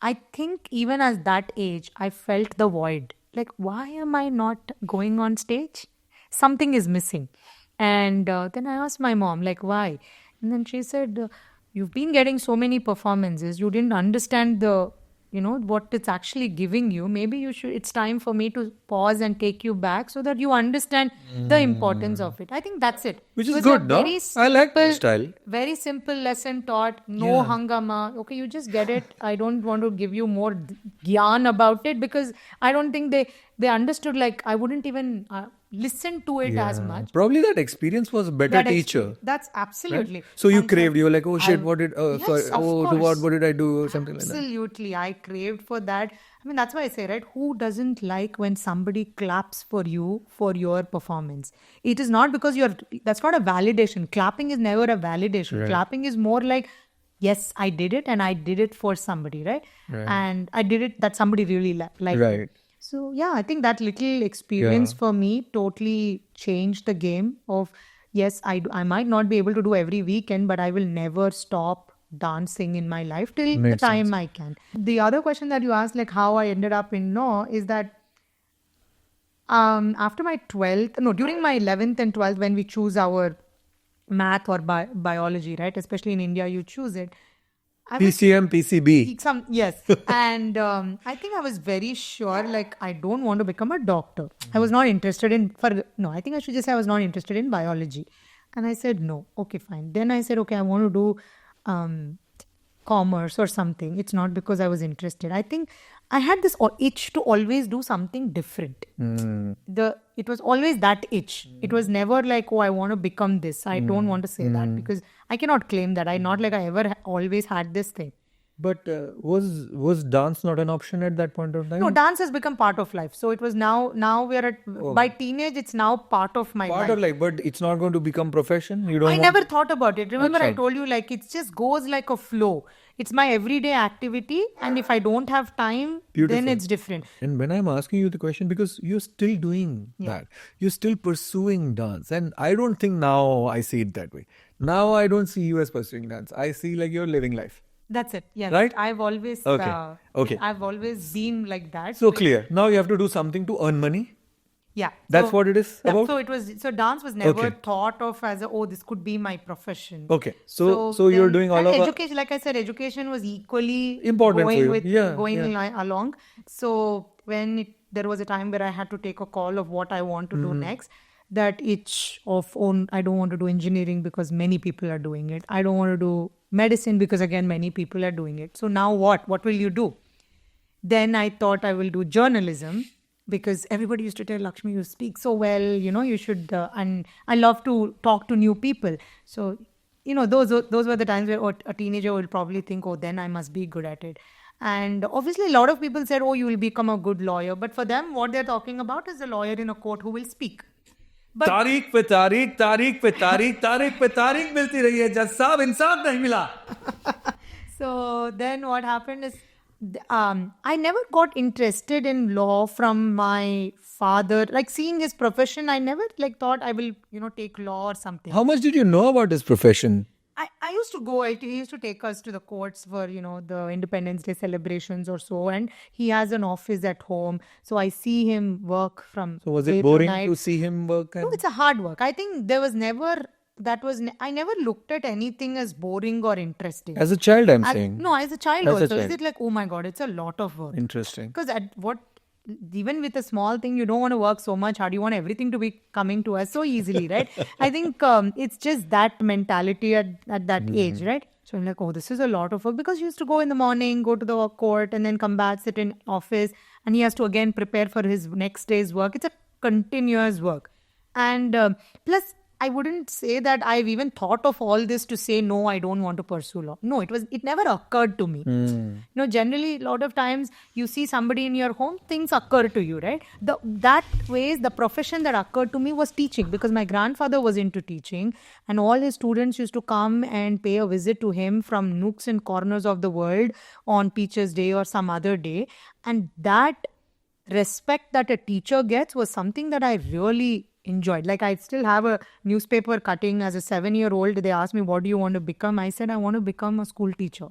I think even at that age, I felt the void. Why am I not going on stage? Something is missing. And then I asked my mom, why? And then she said, you've been getting so many performances. You didn't understand what it's actually giving you. Maybe it's time for me to pause and take you back so that you understand the importance of it. I think that's it. Which is good, no? I like that style. Very simple lesson taught. No hangama. Okay, you just get it. I don't want to give you more gyan about it because I don't think they understood. I wouldn't even listen to it as much. Probably that experience was a better teacher. That's absolutely. Right? So you craved. You were like, oh shit, what did I do? Something like that. Absolutely, I craved for that. I mean, that's why I say, right? Who doesn't like when somebody claps for you for your performance? It is not because that's not a validation. Clapping is never a validation. Right. Clapping is more yes, I did it and I did it for somebody, right? And I did it that somebody really liked. Right. So yeah, I think that little experience Yeah. for me totally changed the game of, yes, I might not be able to do every weekend, but I will never stop dancing in my life till the Makes sense. time I can. The other question that you asked, like how I ended up in law, is that after my 12th, no, during my 11th and 12th, when we choose our math or biology, right? Especially in India, you choose it. I was PCM, PCB. some, yes, and I think I was very sure, like I don't want to become a doctor. I was not interested in, for no, I think I should just say I was not interested in biology, and I said no. Okay, fine. Then I said, okay, I want to do commerce or something. It's not because I was interested. I think I had this itch to always do something different. It was always that itch. It was never like, oh, I want to become this. I don't want to say that because I cannot claim that. I not like I ever always had this thing. But was dance not an option at that point of time? No, dance has become part of life. So it was now we are at, by teenage, it's now part of my Part life. of life, but it's not going to become profession. You don't. I want- never thought about it. Remember, I Acha. told you, like, it just goes like a flow. It's my everyday activity, and if I don't have time, then Beautiful. it's different. And when I'm asking you the question, because you're still doing that, you're still pursuing dance, and I don't think now I see it that way. Now I don't see you as pursuing dance. I see like you're living life. That's it. Yes. Right? I've always Okay. I've always been like that. So clear. Now you have to do something to earn money. Yeah. That's what it is yeah, about? So it was, so dance was never Okay. thought of as a, oh, this could be my profession. Okay. So you're then- doing all and of education, like I said, education was equally Important for going you. with Yeah, going yeah. along. So when there was a time where I had to take a call of what I want to do next, that itch of, oh, I don't want to do engineering because many people are doing it. I don't want to do medicine because again many people are doing it. So now what? What will you do? Then I thought I will do journalism because everybody used to tell Lakshmi, you speak so well, you should, and I love to talk to new people. So, those were the times where a teenager will probably think, oh, then I must be good at it. And obviously, a lot of people said, oh, you will become a good lawyer. But for them, what they're talking about is a lawyer in a court who will speak. But तारीख पे तारीख, तारीख पे तारीख, तारीख पे तारीख मिलती रही है, जज साहब इंसाफ नहीं मिला. so then what happened is, I never got interested in law from my father. Like seeing his profession, I never like thought I will, take law or something. How much did you know about his profession? I used to go, he used to take us to the courts for, the Independence Day celebrations or so. And he has an office at home. So I see him work from So was day it to boring night. to see him work? No, it's a hard work. I think there was never, I never looked at anything as boring or interesting. As a child, I'm saying. No, as a child As a also. Is child. it like, oh my God, it's a lot of work. Interesting. Because even with a small thing, you don't want to work so much hard. You want everything to be coming to us so easily, right? I think it's just that mentality at that age, right? So I'm like, oh, this is a lot of work because he used to go in the morning, go to the court, and then come back, sit in office, and he has to again prepare for his next day's work. It's a continuous work, and plus, I wouldn't say that I've even thought of all this to say, no, I don't want to pursue law. No, it never occurred to me. Generally, a lot of times you see somebody in your home, things occur to you, right? The profession that occurred to me was teaching because my grandfather was into teaching and all his students used to come and pay a visit to him from nooks and corners of the world on Teachers' Day or some other day. And that respect that a teacher gets was something that I really enjoyed. Like I still have a newspaper cutting as a 7-year-old. They asked me, what do you want to become? I said, I want to become a school teacher.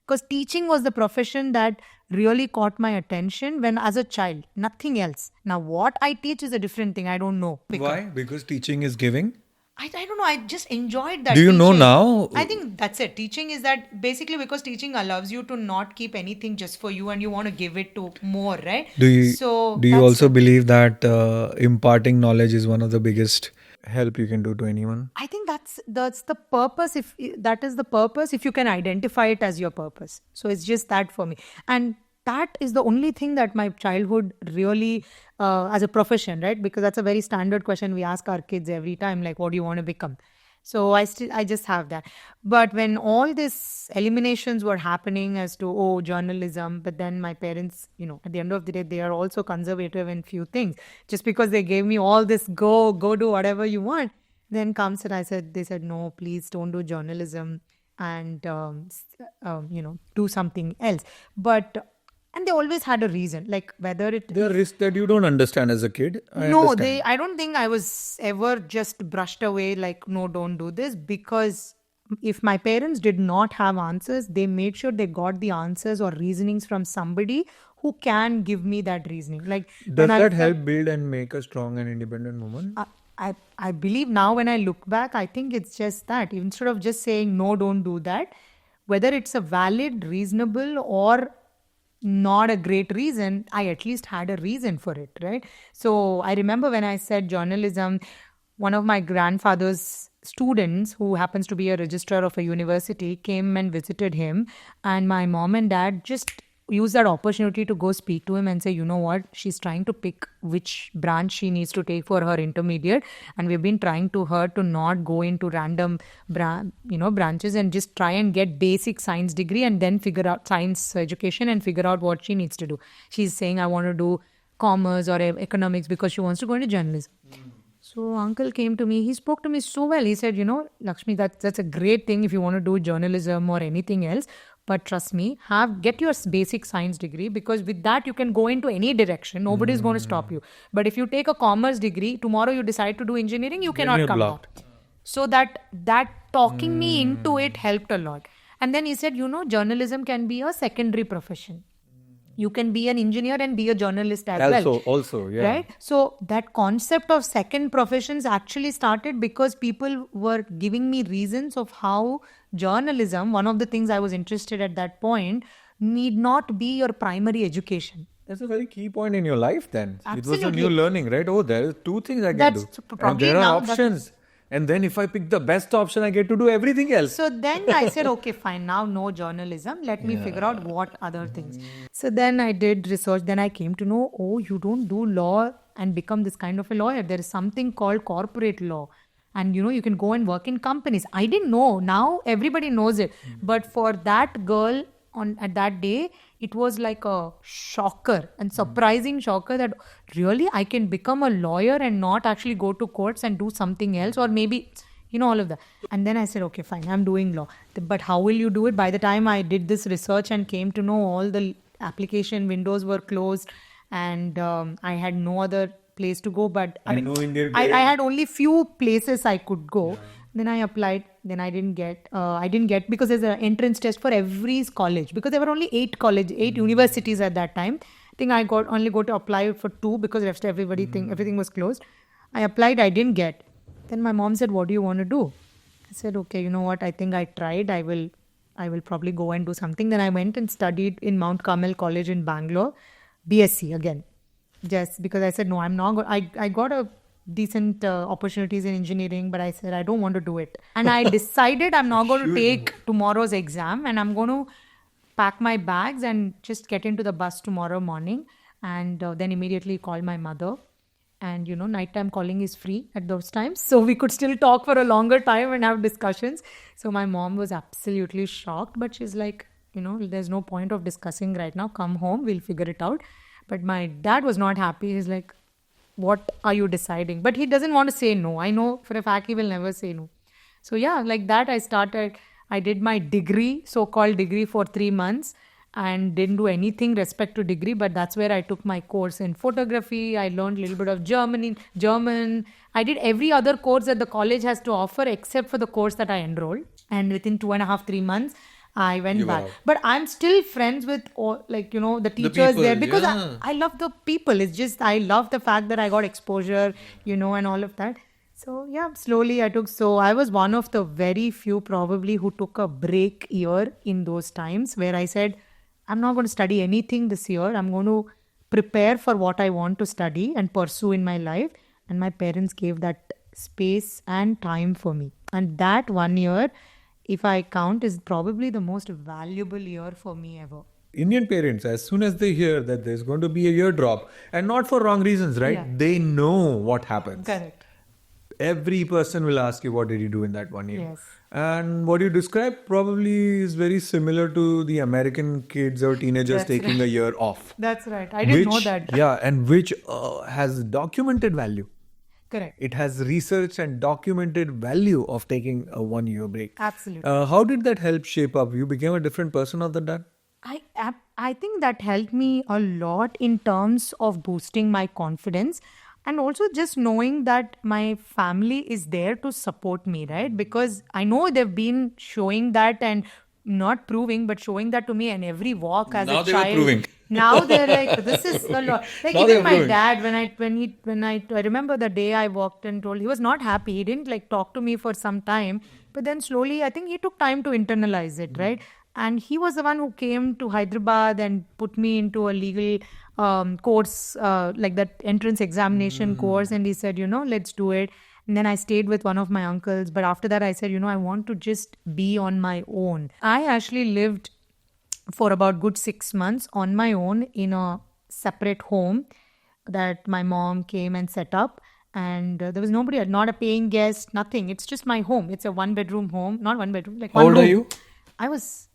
Because teaching was the profession that really caught my attention when as a child, nothing else. Now what I teach is a different thing. I don't know. Why? Because teaching is giving? I don't know. I just enjoyed that. Do you know teaching. now? I think that's it. Teaching is that basically because teaching allows you to not keep anything just for you and you want to give it to more, right? Do you that's also it. believe that imparting knowledge is one of the biggest help you can do to anyone? I think that's the purpose. If that is the purpose, if you can identify it as your purpose. So it's just that for me. And that is the only thing that my childhood really, as a profession, right? Because that's a very standard question we ask our kids every time, like, what do you want to become? So I just have that. But when all these eliminations were happening as to, journalism, but then my parents, at the end of the day, they are also conservative in few things. Just because they gave me all this, go do whatever you want. Then comes and they said, no, please don't do journalism and, do something else. But And they always had a reason, like whether it... There are risks that you don't understand as a kid. I No, understand. I don't think I was ever just brushed away like, no, don't do this, because if my parents did not have answers, they made sure they got the answers or reasonings from somebody who can give me that reasoning. Like, Does when I that said- help build and make a strong and independent woman? I believe now when I look back, I think it's just that. Instead of just saying, no, don't do that, whether it's a valid, reasonable, or not a great reason, I at least had a reason for it, right? So I remember when I said journalism, one of my grandfather's students, who happens to be a registrar of a university, came and visited him. And my mom and dad just used that opportunity to go speak to him and say, you know what, she's trying to pick which branch she needs to take for her intermediate, and we've been trying to her to not go into random branches, and just try and get basic science degree and then figure out science education and figure out what she needs to do. She's saying, I want to do commerce or economics because she wants to go into journalism. So uncle came to me, he spoke to me so well. He said, Lakshmi, that's a great thing if you want to do journalism or anything else. But trust me, get your basic science degree, because with that you can go into any direction. Nobody is going to stop you. But if you take a commerce degree, tomorrow you decide to do engineering, you cannot come out. So that talking me into it helped a lot. And then he said, journalism can be a secondary profession. You can be an engineer and be a journalist as well. Also, yeah. Right? So that concept of second professions actually started because people were giving me reasons of how journalism, one of the things I was interested at that point, need not be your primary education. That's a very key point in your life then. Absolutely. It was a new learning, right? Oh, there are two things I can do. And there are options. And then if I pick the best option, I get to do everything else. So then I said, okay, fine, now no journalism. Let me figure out what other things. So then I did research. Then I came to know, you don't do law and become this kind of a lawyer. There is something called corporate law. And you can go and work in companies. I didn't know. Now everybody knows it. But for that girl at that day, it was like a shocker and surprising shocker that really I can become a lawyer and not actually go to courts and do something else, or maybe, all of that. And then I said, okay, fine, I'm doing law. But how will you do it? By the time I did this research and came to know all the application windows were closed, and I had no other place to go. But I had only few places I could go. Yeah. Then I applied. Then I didn't get because there's an entrance test for every college, because there were only 8 universities at that time. I think I only got to apply for 2 because rest everything was closed. I applied. I didn't get. Then my mom said, what do you want to do? I said, okay, you know what? I think I tried. I will probably go and do something. Then I went and studied in Mount Carmel College in Bangalore, BSc again. Just because I said, no, I'm not. I got a decent opportunities in engineering, but I said, I don't want to do it. And I decided I'm not going to take tomorrow's exam, and I'm going to pack my bags and just get into the bus tomorrow morning, and then immediately call my mother. And, nighttime calling is free at those times. So we could still talk for a longer time and have discussions. So my mom was absolutely shocked, but she's like, there's no point of discussing right now. Come home, we'll figure it out. But my dad was not happy. He's like, what are you deciding? But he doesn't want to say no. I know for a fact he will never say no. So yeah, like that I did my degree, so-called degree, for 3 months, and didn't do anything respect to degree. But that's where I took my course in photography. I learned a little bit of German. I did every other course that the college has to offer except for the course that I enrolled. And within 2.5, 3 months, I went back. But I'm still friends with all, the teachers there, because I love the people. It's just, I love the fact that I got exposure, and all of that. So yeah, slowly I was one of the very few probably who took a break year in those times, where I said, I'm not going to study anything this year. I'm going to prepare for what I want to study and pursue in my life. And my parents gave that space and time for me. And that 1 year, if I count, is probably the most valuable year for me ever. Indian parents, as soon as they hear that there's going to be a year drop, and not for wrong reasons, right? Yeah. They know what happens. Correct. Every person will ask you, what did you do in that 1 year? Yes. And what you described probably is very similar to the American kids or teenagers taking a year off. That's right. I didn't know that. Yeah, and which has documented value. Correct. It has research and documented value of taking a 1 year break. Absolutely. How did that help shape up? You became a different person after that? I think that helped me a lot in terms of boosting my confidence and also just knowing that my family is there to support me, right? Because I know they've been showing that and not proving, but showing that to me in every walk as Now a they were child. proving. Now they're like, this is a lot. Like Now they're even my proving. dad, I remember the day I walked and told, he was not happy. He didn't like talk to me for some time, but then slowly, I think he took time to internalize it, right? And he was the one who came to Hyderabad and put me into a legal course, like that entrance examination course. And he said, let's do it. And then I stayed with one of my uncles. But after that, I said, I want to just be on my own. I actually lived for about good 6 months on my own in a separate home that my mom came and set up. And there was nobody, not a paying guest, nothing. It's just my home. It's a 1-bedroom home, not 1 bedroom, like How one old room. are you? I was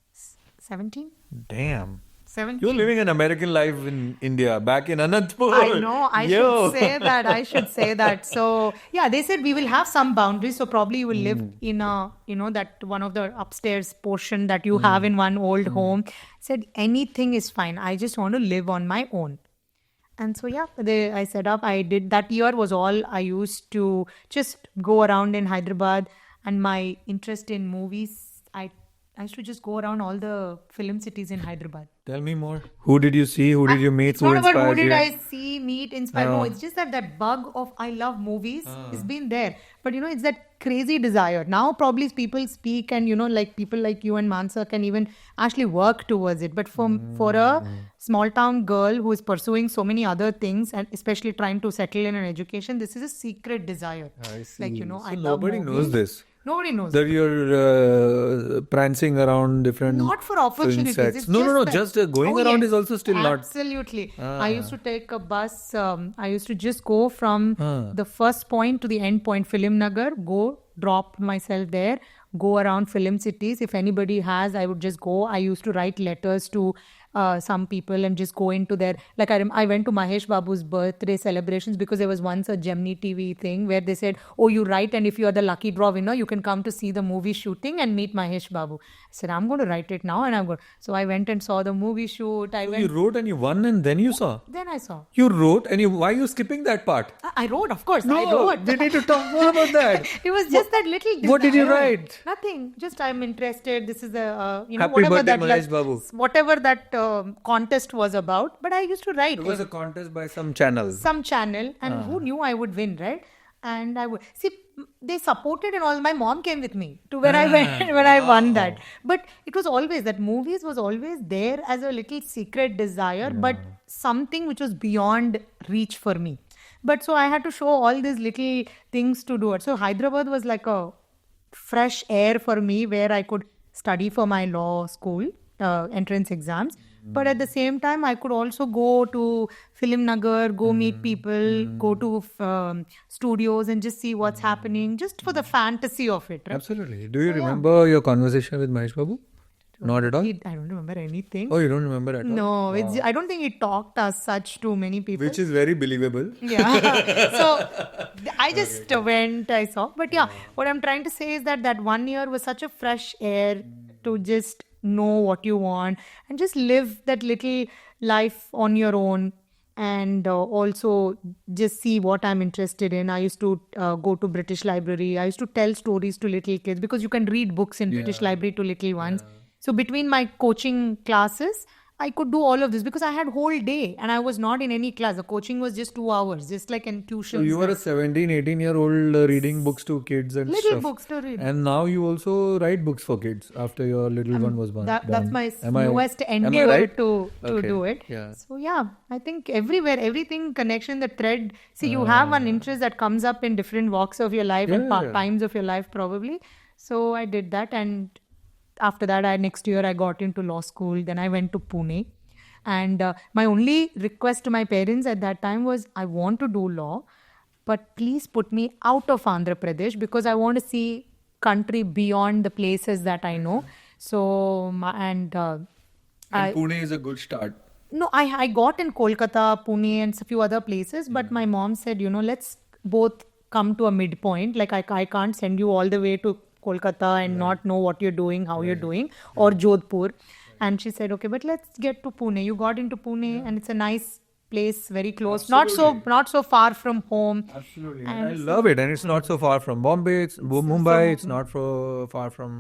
17. Damn. 17. You're living an American life in India, back in Anantapur. I know. I Yo. should say that. I should say that. So, yeah, they said we will have some boundaries. So, probably you will live in a, that one of the upstairs portion that you have in one old home. Said anything is fine. I just want to live on my own. And so, yeah, I set up. I did. That year was all I used to just go around in Hyderabad. And my interest in movies, I used to just go around all the film cities in Hyderabad. Tell me more. Who did you see? Who did you meet? It's not about who inspired did you? I see, meet, inspire. No, it's just that bug of I love movies has been there. But it's that crazy desire. Now probably people speak and like people like you and Mansa can even actually work towards it. But for a small town girl who is pursuing so many other things and especially trying to settle in an education, this is a secret desire. I see. Like So I love nobody knows movies. this. Nobody knows. That you're prancing around different Not for film opportunities. sets. It's No. that- Just going Oh, around yes. is also still not. Absolutely. I used to take a bus. I used to just go from the first point to the end point, Film Nagar, go drop myself there, go around film cities. If anybody has, I would just go. I used to write letters to some people and just go into their, like I went to Mahesh Babu's birthday celebrations because there was once a Gemini TV thing where they said, oh, you write and if you are the lucky draw winner, you can come to see the movie shooting and meet Mahesh Babu. I said, I'm going to write it now and I'm going. So I went and saw the movie shoot. You wrote and you won and then you saw. Then I saw. You wrote and why are you skipping that part? I wrote, of course. I No, wrote. we need to talk more about that. It was just that little. What did you desire. write? Nothing. Just I'm interested. This is a Happy whatever birthday, that Mahesh Babu. whatever that contest was about. But I used to write. It was a contest by some channel. Some channel, and who knew I would win, right? And I would see. They supported and all. My mom came with me to where I went when I won that. But it was always that movies was always there as a little secret desire, but something which was beyond reach for me. But so I had to show all these little things to do it. So Hyderabad was like a fresh air for me where I could study for my law school entrance exams. But at the same time, I could also go to Film Nagar, go meet people, go to studios and just see what's happening, just for the fantasy of it. Right? Absolutely. Do you remember your conversation with Mahesh Babu? Not at all? I don't remember anything. Oh, you don't remember at all? No, I don't think he talked as such to many people. Which is very believable. Yeah. So I just went, I saw. But yeah, what I'm trying to say is that 1 year was such a fresh air to just know what you want and just live that little life on your own and also just see what I'm interested in. I used to go to British Library. I used to tell stories to little kids because you can read books in British Library to little ones. So between my coaching classes, I could do all of this because I had whole day and I was not in any class. The coaching was just 2 hours, just like in tuition. So you were a 17, 18-year-old reading books to kids and little stuff. books to read. And now you also write books for kids after your little one was born. That's my Am I newest am I endeavor right? to Okay. do it. Yeah. So yeah, I think everywhere, everything, connection, the thread. See, you have one interest that comes up in different walks of your life and times of your life probably. So I did that, and after that, next year I got into law school. Then I went to Pune. And my only request to my parents at that time was, I want to do law, but please put me out of Andhra Pradesh because I want to see country beyond the places that I know. So, And Pune is a good start. no, I got in Kolkata, Pune and a few other places, but my mom said, let's both come to a midpoint. Like I can't send you all the way to Kolkata and not know what you're doing, how you're doing, or Jodhpur. And she said, okay, but let's get to Pune. You got into Pune and it's a nice place, very close, not so far from home. Absolutely, and I love it. And it's not so far from Bombay, it's Mumbai. It's not so far from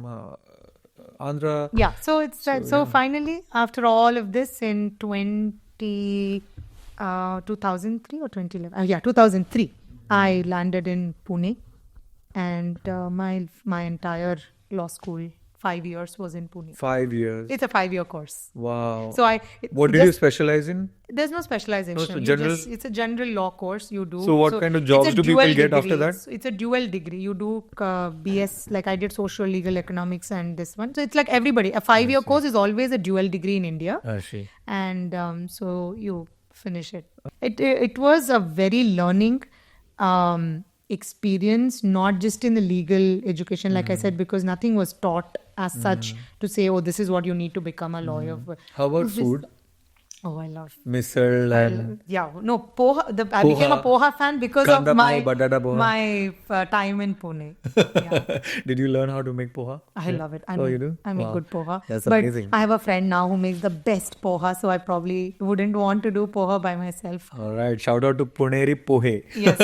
Andhra. Yeah, so it's so finally, after all of this, in 2003 or 2011, 2003, I landed in Pune, and my entire law school 5 years was in Pune. 5 years. It's a 5-year course. Wow. So what did you specialize in? There's no specialization. It's a general law course you do. So what kind of jobs do people get after that? It's a dual degree. You do BS, like I did social, legal, economics, and this one. So it's like everybody. A 5-year course is always a dual degree in India. I see. And so you finish it. It was a very learning experience, not just in the legal education, like I said, because nothing was taught as such to say, oh, this is what you need to become a lawyer. How about food? Oh, I love misal and poha. I became a poha fan because Kanda of my poha. time in Pune. Yeah. Did you learn how to make poha? I love it. You do? I make good poha. That's but amazing. I have a friend now who makes the best poha, so I probably wouldn't want to do poha by myself. All right. Shout out to Puneri Pohe. Yes.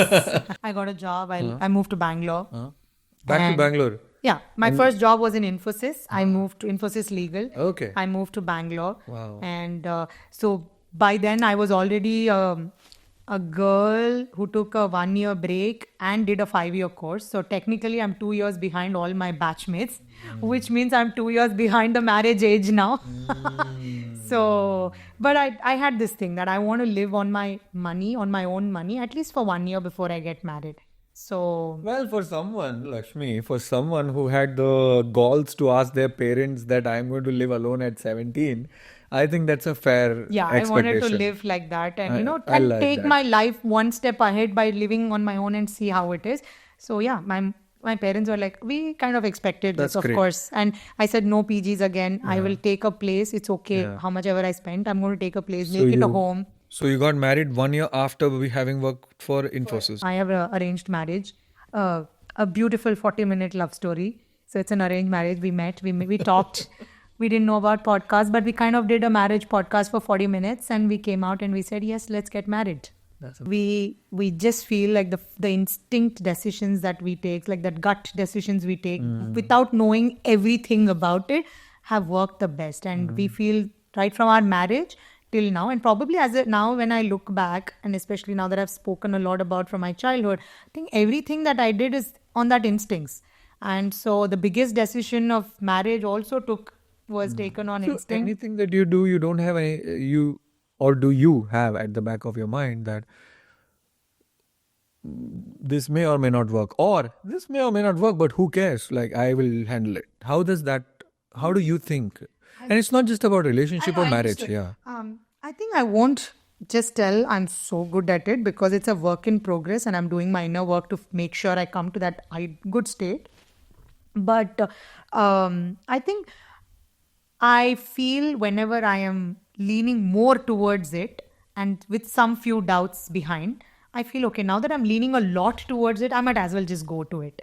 I got a job. I moved to Bangalore. Back to Bangalore. Yeah, my first job was in Infosys. I moved to Infosys Legal. Okay. I moved to Bangalore. Wow. And so by then I was already a girl who took a 1-year break and did a 5-year course. So technically I'm 2 years behind all my batchmates, which means I'm 2 years behind the marriage age now. So, but I had this thing that I want to live on my money, on my own money, at least for 1 year before I get married. So, well, for someone, Lakshmi, for someone who had the galls to ask their parents that I'm going to live alone at 17, I think that's a fair expectation. I wanted to live like that and, I like take that. my life one step ahead by living on my own and see how it is. So, yeah, my parents were like, we kind of expected That's this, of great. course. And I said, no PGs again. I will take a place. It's okay. Yeah. How much ever I spent, I'm going to take a place, make it a home. So you got married 1 year after having worked for Infosys. I have an arranged marriage, a beautiful 40-minute love story. So it's an arranged marriage. We met, we talked. We didn't know about podcasts, but we kind of did a marriage podcast for 40 minutes and we came out and we said, yes, let's get married. We just feel like the instinct decisions that we take, like that gut decisions we take without knowing everything about it have worked the best. And we feel right from our marriage till now, and probably now when I look back, and especially now that I've spoken a lot about from my childhood, I think everything that I did is on that instincts. And so the biggest decision of marriage also was taken on instinct. Anything that you do, you don't have or do you have at the back of your mind that this may or may not work, or this may or may not work, but who cares? Like, I will handle it. How do you think? And it's not just about relationship or marriage. Yeah. I think I won't just tell I'm so good at it, because it's a work in progress and I'm doing my inner work to make sure I come to that good state. But I think I feel whenever I am leaning more towards it and with some few doubts behind, I feel, okay, now that I'm leaning a lot towards it, I might as well just go to it.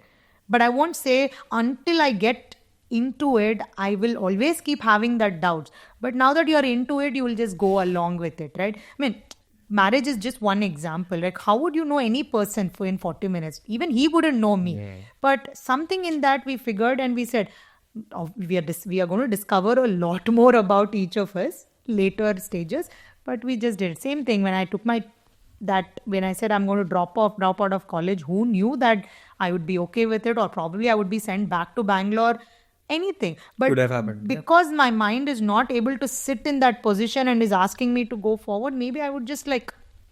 But I won't say until I get into it, I will always keep having that doubts. But now that you're into it, you will just go along with it, right? I mean, marriage is just one example. Like, how would you know any person in 40 minutes? Even he wouldn't know me. Yeah. But something in that we figured and we said, we are going to discover a lot more about each of us later stages. But we just did same thing when I took when I said I'm going to drop out of college. Who knew that I would be okay with it, or probably I would be sent back to Bangalore? Anything. But could have happened. Because my mind is not able to sit in that position and is asking me to go forward, maybe I would just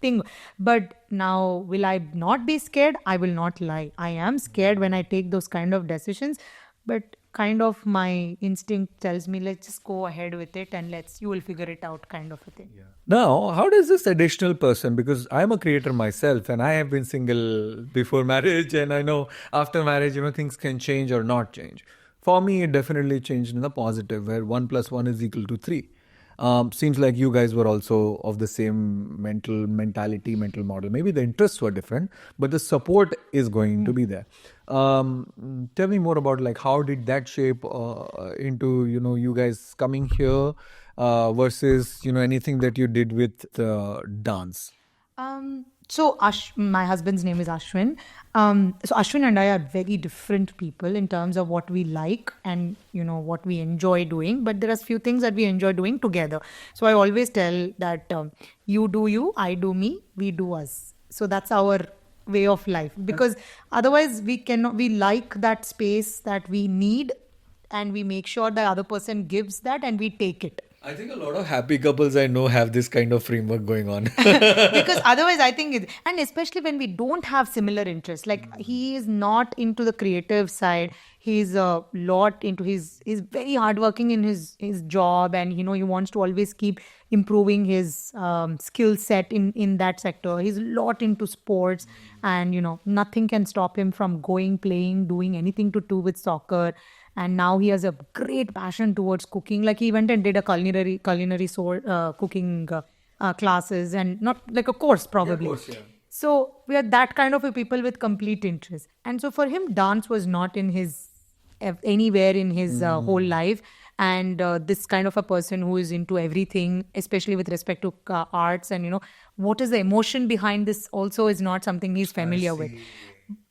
think. But now, will I not be scared? I will not lie. I am scared when I take those kind of decisions, but kind of my instinct tells me, let's just go ahead with it and you will figure it out, kind of a thing. Yeah. Now, how does this additional person, because I'm a creator myself and I have been single before marriage, and I know after marriage, things can change or not change. For me, it definitely changed in the positive, where 1 + 1 is equal to 3. Seems like you guys were also of the same mental model. Maybe the interests were different, but the support is going to be there. Tell me more about like how did that shape into you guys coming here versus anything that you did with dance. So my husband's name is Ashwin. So Ashwin and I are very different people in terms of what we like and what we enjoy doing. But there are few things that we enjoy doing together. So I always tell that you do you, I do me, we do us. So that's our way of life, because otherwise we like that space that we need, and we make sure the other person gives that and we take it. I think a lot of happy couples I know have this kind of framework going on. Because otherwise I think and especially when we don't have similar interests, like he is not into the creative side, he's a lot into he's very hardworking in his job, and he wants to always keep improving his skill set in that sector. He's a lot into sports, and nothing can stop him from playing, doing anything to do with soccer. And now he has a great passion towards cooking. Like he went and did a culinary cooking classes, and not like a course probably. Yeah, course, yeah. So we are that kind of a people with complete interest. And so for him, dance was not in his anywhere in his whole life. And this kind of a person who is into everything, especially with respect to arts, and what is the emotion behind this also is not something he's familiar with.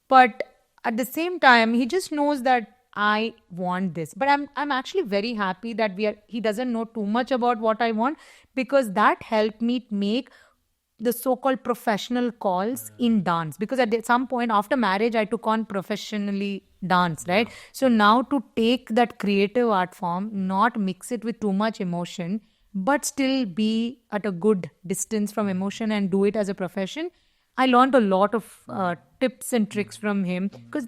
But at the same time, he just knows that I want this. But I'm actually very happy that he doesn't know too much about what I want, because that helped me make the so-called professional calls in dance. Because at some point after marriage, I took on professionally dance, right? So now to take that creative art form, not mix it with too much emotion, but still be at a good distance from emotion and do it as a profession, I learned a lot of tips and tricks from him, because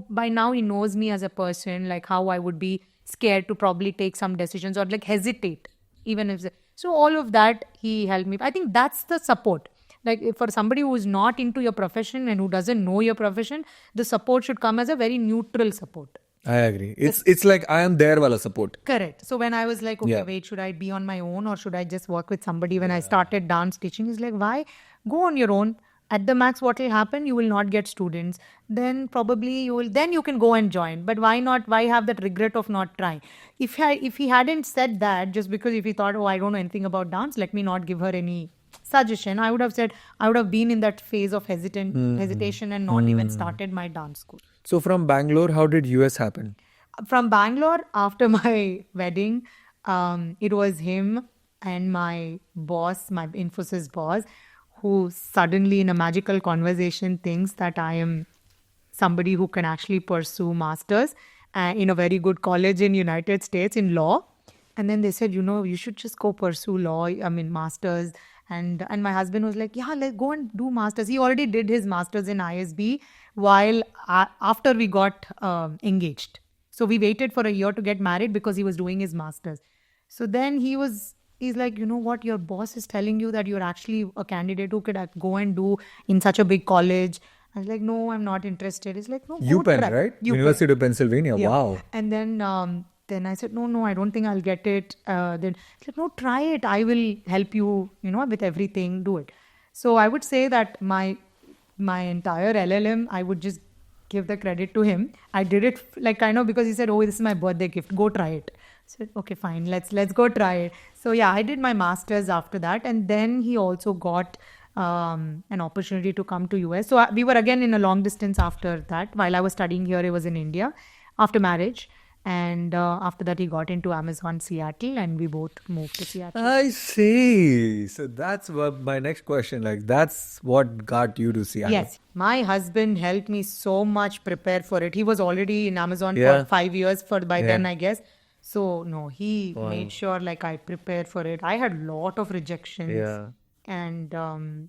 by now he knows me as a person, like how I would be scared to probably take some decisions or like hesitate, even if so all of that he helped me. I think that's the support. Like if for somebody who is not into your profession and who doesn't know your profession, the support should come as a very neutral support. I agree. It's like I am there wala support. Correct. So when I was like, okay, wait, should I be on my own or should I just work with somebody? When I started dance teaching, he's like, why? Go on your own. At the max, what will happen? You will not get students. Then probably you can go and join. But why not? Why have that regret of not trying? If he hadn't said that, just because if he thought, oh, I don't know anything about dance, let me not give her any suggestion, I would have been in that phase of hesitation and not even started my dance school. So from Bangalore, how did US happen? From Bangalore, after my wedding, it was him and my boss, my Infosys boss, who suddenly in a magical conversation thinks that I am somebody who can actually pursue masters in a very good college in United States in law. And then they said, you should just go pursue law, masters. And my husband was like, yeah, let's go and do masters. He already did his masters in ISB while after we got engaged. So we waited for a year to get married because he was doing his masters. So then he's like, you know what, your boss is telling you that you're actually a candidate who could go and do in such a big college. I was like, no, I'm not interested. He's like, no, UPenn, right? University of Pennsylvania. Yeah. Wow. And then I said, no, I don't think I'll get it. Then he said, no, try it. I will help you, with everything, do it. So I would say that my entire LLM, I would just give the credit to him. I did it like kind of because he said, oh, this is my birthday gift. Go try it. I said, okay, fine. Let's go try it. So yeah, I did my master's after that. And then he also got an opportunity to come to US. So we were again in a long distance after that. While I was studying here, it was in India after marriage. And after that, he got into Amazon Seattle and we both moved to Seattle. I see. So that's what my next question, like that's what got you to Seattle. Yes. My husband helped me so much prepare for it. He was already in Amazon for 5 years by then, I guess. So no, he made sure like I prepared for it. I had a lot of rejections. Yeah. And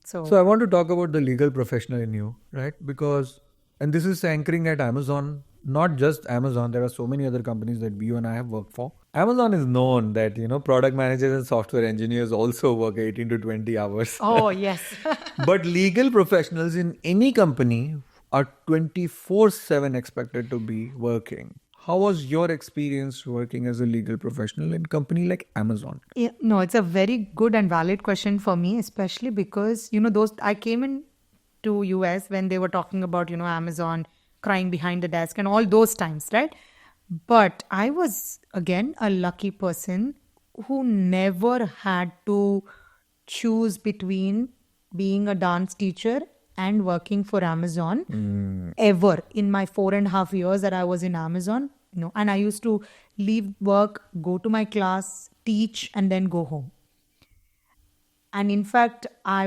so I want to talk about the legal professional in you, right? Because, and this is anchoring at Amazon. Not just Amazon, there are so many other companies that you and I have worked for. Amazon is known that, product managers and software engineers also work 18 to 20 hours. Oh, yes. But legal professionals in any company are 24/7 expected to be working. How was your experience working as a legal professional in a company like Amazon? Yeah, no, it's a very good and valid question for me, especially because, I came in to US when they were talking about, Amazon crying behind the desk and all those times, right? But I was, again, a lucky person who never had to choose between being a dance teacher and working for Amazon ever in my 4.5 years that I was in Amazon. And I used to leave work, go to my class, teach, and then go home. And in fact, I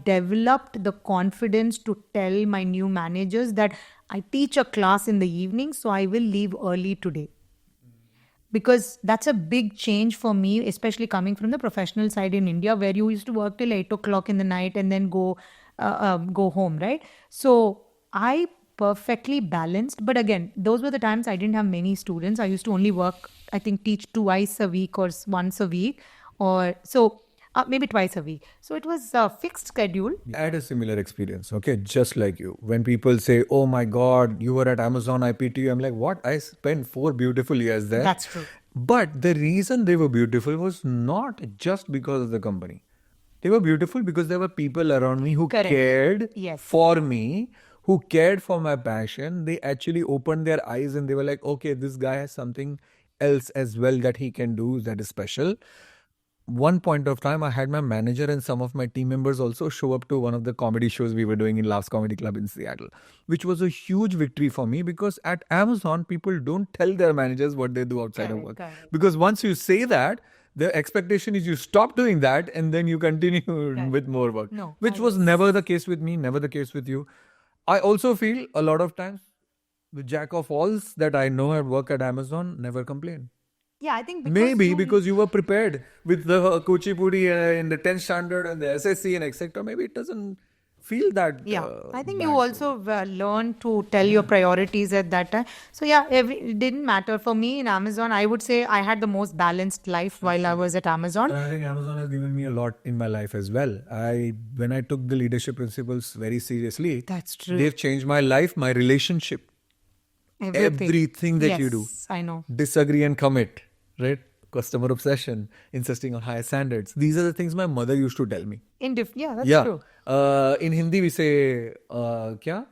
developed the confidence to tell my new managers that I teach a class in the evening, so I will leave early today. Because that's a big change for me, especially coming from the professional side in India, where you used to work till 8 o'clock in the night and then go home, right? So I perfectly balanced. But again, those were the times I didn't have many students. I used to only work, I think, teach twice a week or once a week, or so. Maybe twice a week. So it was a fixed schedule. I had a similar experience, okay? Just like you. When people say, oh my God, you were at Amazon, I pity you. I'm like, what? I spent 4 beautiful years there. That's true. But the reason they were beautiful was not just because of the company. They were beautiful because there were people around me who cared for me, who cared for my passion. They actually opened their eyes and they were like, okay, this guy has something else as well that he can do that is special. One point of time, I had my manager and some of my team members also show up to one of the comedy shows we were doing in Laughs Comedy Club in Seattle, which was a huge victory for me because at Amazon, people don't tell their managers what they do outside of work. Because once you say that, the expectation is you stop doing that and then you continue with more work, which was never the case with me, never the case with you. I also feel a lot of times the jack of alls that I know at work at Amazon never complain. Yeah, I think because you were prepared with the Kuchipudi in the 10th standard and the SSC and etc. Maybe it doesn't feel that. I think you also learn to tell your priorities at that time. So it didn't matter for me in Amazon. I would say I had the most balanced life while I was at Amazon. I think Amazon has given me a lot in my life as well. When I took the leadership principles very seriously, that's true. They've changed my life, my relationship, everything that you do. I know. Disagree and commit. Right? Customer obsession, insisting on higher standards. These are the things my mother used to tell me. That's true. In Hindi we say, क्या?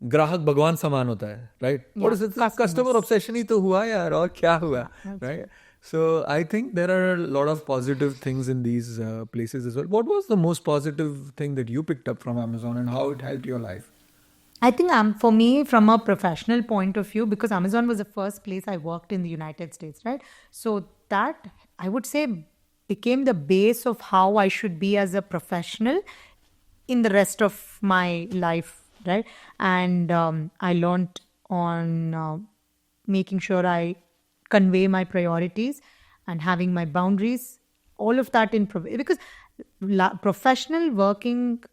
ग्राहक भगवान समान होता है, right? What is it? Customer obsession ही तो हुआ यार, और क्या हुआ, right? So I think there are a lot of positive things in these places as well. What was the most positive thing that you picked up from Amazon and how it helped your life? I think for me, from a professional point of view, because Amazon was the first place I worked in the United States, right? So that, I would say, became the base of how I should be as a professional in the rest of my life, right? And I learned on making sure I convey my priorities and having my boundaries, all of that because professional working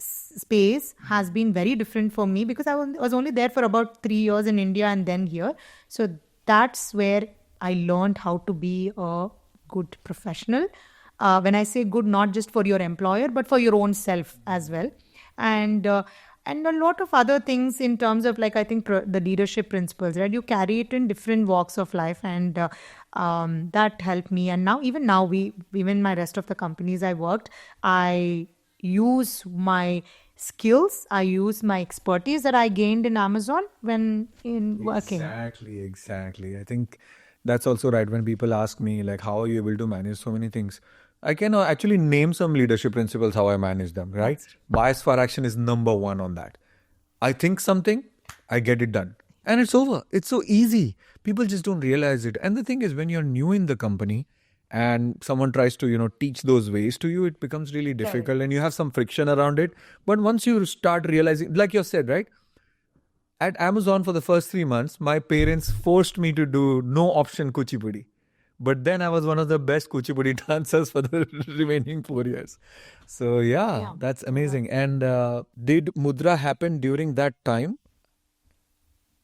space has been very different for me because I was only there for about 3 years in India and then here. So that's where I learned how to be a good professional. When I say good, not just for your employer, but for your own self as well. And a lot of other things in terms of, like, I think the leadership principles, right? You carry it in different walks of life, and that helped me. And even now, even my rest of the companies I worked, I use my skills, I use my expertise that I gained in Amazon when in working. Exactly. I think that's also right. When people ask me, like, how are you able to manage so many things? I can actually name some leadership principles, how I manage them, right? Bias for action is number 1 on that. I think something, I get it done. And it's over. It's so easy. People just don't realize it. And the thing is, when you're new in the company and someone tries to, teach those ways to you, it becomes really difficult and you have some friction around it. But once you start realizing, like you said, right? At Amazon for the first 3 months, my parents forced me to do no option Kuchipudi. But then I was one of the best Kuchipudi dancers for the remaining 4 years. So yeah, that's amazing. And did Mudra happen during that time?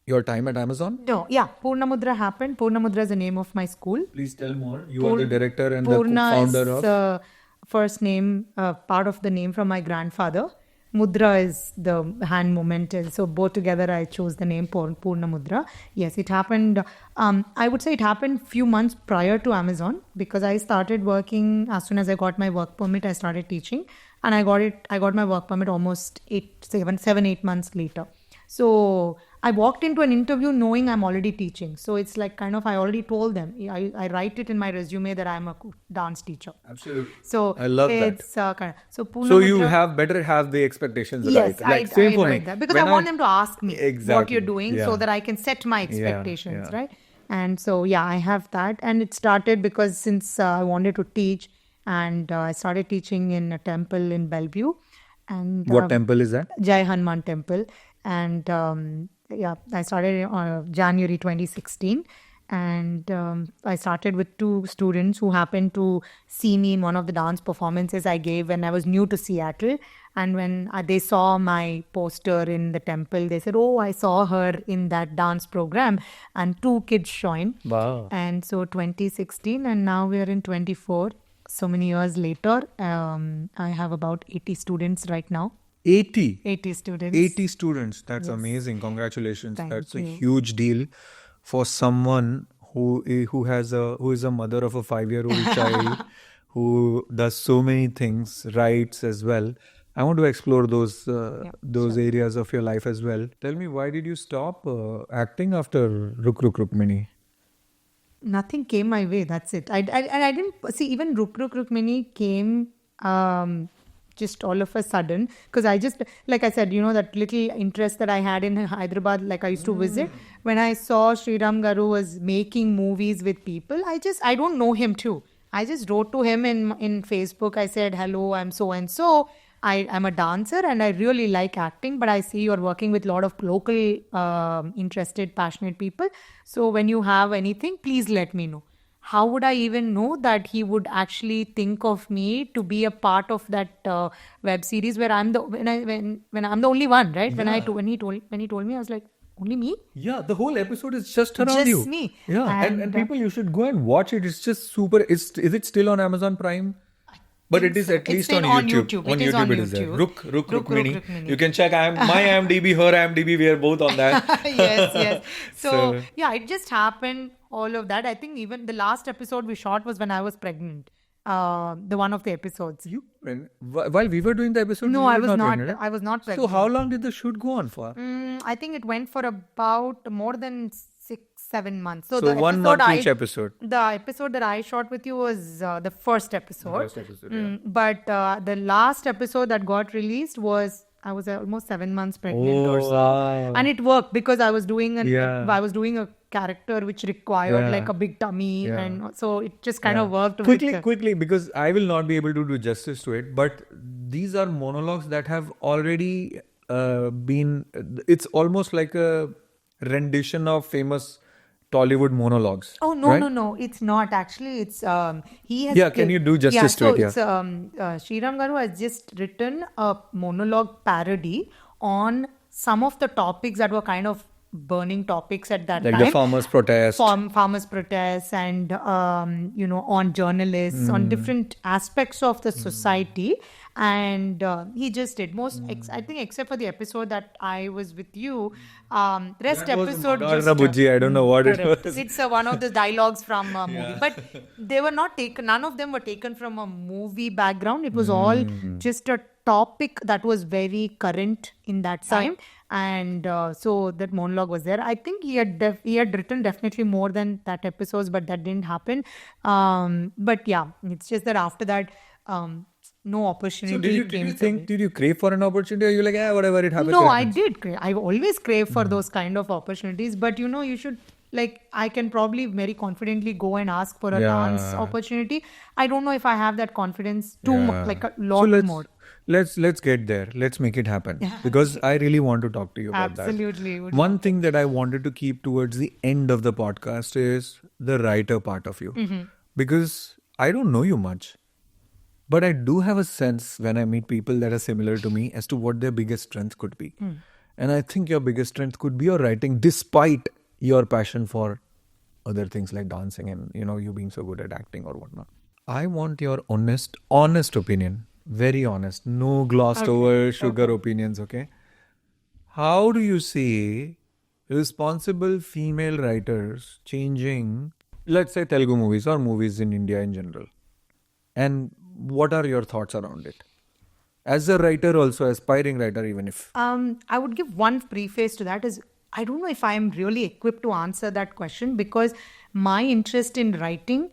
Your time at Amazon? No, Purna Mudra happened. Purna Mudra is the name of my school. Please tell more. You are the director and Purna the founder is the first name, part of the name from my grandfather. Mudra is the hand movement. So both together I chose the name Purna Mudra. Yes, it happened. I would say it happened few months prior to Amazon because I started working as soon as I got my work permit. I started teaching and I got my work permit almost 7-8 months later. So I walked into an interview knowing I'm already teaching. So it's like kind of, I already told them, I write it in my resume that I'm a dance teacher. Absolutely. So I love that. it's kind of, so Poonam So you Mitra- have better have the expectations Yes, right. Like same I for like me. that because When I want them to ask me what Exactly, you're doing so yeah. that I can set my expectations, yeah. right? And so, yeah, I have that. And it started because since I wanted to teach, and I started teaching in a temple in Bellevue. And What temple is that? Jai Hanuman Temple. And yeah, I started in January 2016. And I started with 2 students who happened to see me in one of the dance performances I gave when I was new to Seattle. And when they saw my poster in the temple, they said, "Oh, I saw her in that dance program." And 2 kids joined. Wow. And so 2016, and now we are in 24. So many years later, I have about 80 students right now. 80. 80 students. 80 students. That's amazing. Congratulations. Thank That's a you. huge deal for someone who is a mother of a 5-year-old child who does so many things, writes as well. I want to explore those areas of your life as well. Tell me, why did you stop acting after Ruk Ruk Rukmini? Nothing came my way. That's it. I didn't see even Ruk Ruk Rukmini came just all of a sudden, because I just, like I said, that little interest that I had in Hyderabad, like I used to visit. When I saw Sriram Garu was making movies with people, I don't know him too. I just wrote to him in Facebook. I said, "Hello, I'm so and so. I'm a dancer and I really like acting, but I see you're working with a lot of local interested, passionate people. So when you have anything, please let me know." How would I even know that he would actually think of me to be a part of that web series where I'm when I'm the only one, right? When he told me, I was like, only me? Yeah, the whole episode is just around Just you. me. Yeah, and And, people, you should go and watch it. It's just super. Is it still on Amazon Prime? But it is at least still on on YouTube. YouTube. It is on it is there. YouTube. Ruk Rukmini. Rukmini. You can check my IMDb, her IMDb. We are both on that. yes. So, So- yeah, it just happened, all of that. I think even the last episode we shot was when I was pregnant. The one of the episodes. While we were doing the episode, No, you I were was not. pregnant, right? I was not So pregnant. how long did the shoot go on for? I think it went for about more than 6-7 months. So, So the 1 month each episode. The episode that I shot with you was the first episode. First episode, yeah. But the last episode that got released was, I was almost 7 months pregnant or so. wow. And it worked because I was doing Yeah. a character which required Yeah. like a big tummy, Yeah. and so it just kind of worked. Quickly, because I will not be able to do justice to it. But these are monologues that have already been. It's almost like a rendition of famous Tollywood monologues. Oh no, right? no! It's not actually. It's he has. Yeah, can you do justice to it? Yeah. So it's Sriram Garu has just written a monologue parody on some of the topics that were kind of burning topics at that Like time. the farmers' protest. Farmers protests, and on journalists, on different aspects of the society. And he just did I think except for the episode that I was with you, rest That was episode Madara just Bujji, I don't know what it correct. was. It's one of the dialogues from a movie, but they were not taken. None of them were taken from a movie background. It was all just a topic that was very current in that time, and so that monologue was there. I think he had written definitely more than that episodes, but that didn't happen. But yeah, it's just that after that, no opportunity So did you came. think? Did you crave for an opportunity? Or you like, whatever it happens? No, it I happens? did crave. I always crave for those kind of opportunities. But you should, like, I can probably very confidently go and ask for a dance opportunity. I don't know if I have that confidence too much, like a lot more. Let's get there. Let's make it happen. Because I really want to talk to you about Absolutely. that. One thing that I wanted to keep towards the end of the podcast is the writer part of you. Because I don't know you much. But I do have a sense when I meet people that are similar to me as to what their biggest strength could be. And I think your biggest strength could be your writing, despite your passion for other things like dancing and you being so good at acting or whatnot. I want your honest opinion. Very honest. No glossed over sugar opinions, okay? How do you see responsible female writers changing, let's say, Telugu movies or movies in India in general? And what are your thoughts around it? as a writer also, aspiring writer, even if I would give one preface to that is I don't know if I'm really equipped to answer that question because my interest in writing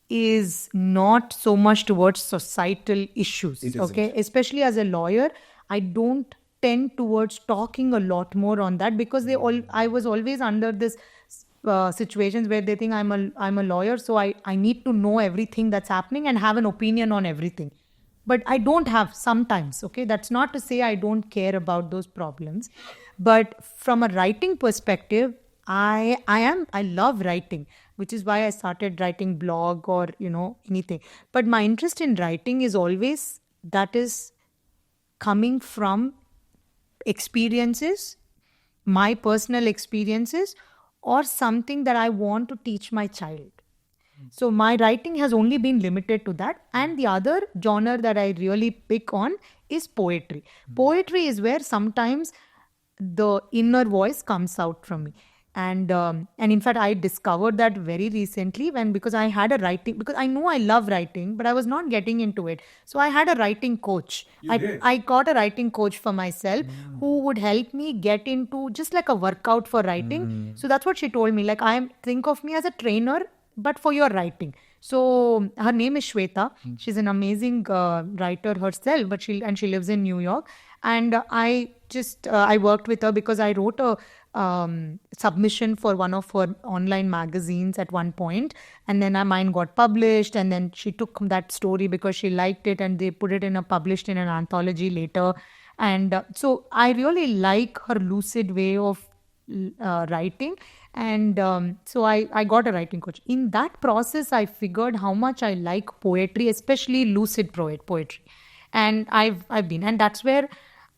is not so much towards societal issues. It isn't. Okay, especially as a lawyer, I don't tend towards talking a lot more on that because I was always under this situations where they think I'm a lawyer, so I need to know everything that's happening and have an opinion on everything. But I don't have sometimes, okay? That's not to say I don't care about those problems. But from a writing perspective, I love writing, which is why I started writing blog or, anything. But my interest in writing is always, that is coming from experiences, my personal experiences, or something that I want to teach my child. So my writing has only been limited to that. And the other genre that I really pick on is poetry. Poetry is where sometimes the inner voice comes out from me. And in fact, I discovered that very recently because I had a writing, because I know I love writing, but I was not getting into it. So I had a writing coach. I got a writing coach for myself who would help me get into just like a workout for writing. So that's what she told me. Like, think of me as a trainer, but for your writing. So her name is Shweta. She's an amazing writer herself, but she lives in New York. And I worked with her because I wrote a submission for one of her online magazines at one point, and then mine got published, and then she took that story because she liked it, and they put it published in an anthology later. And so I really like her lucid way of writing. And so I got a writing coach. In that process, I figured how much I like poetry, especially lucid poetry. And I've been, and that's where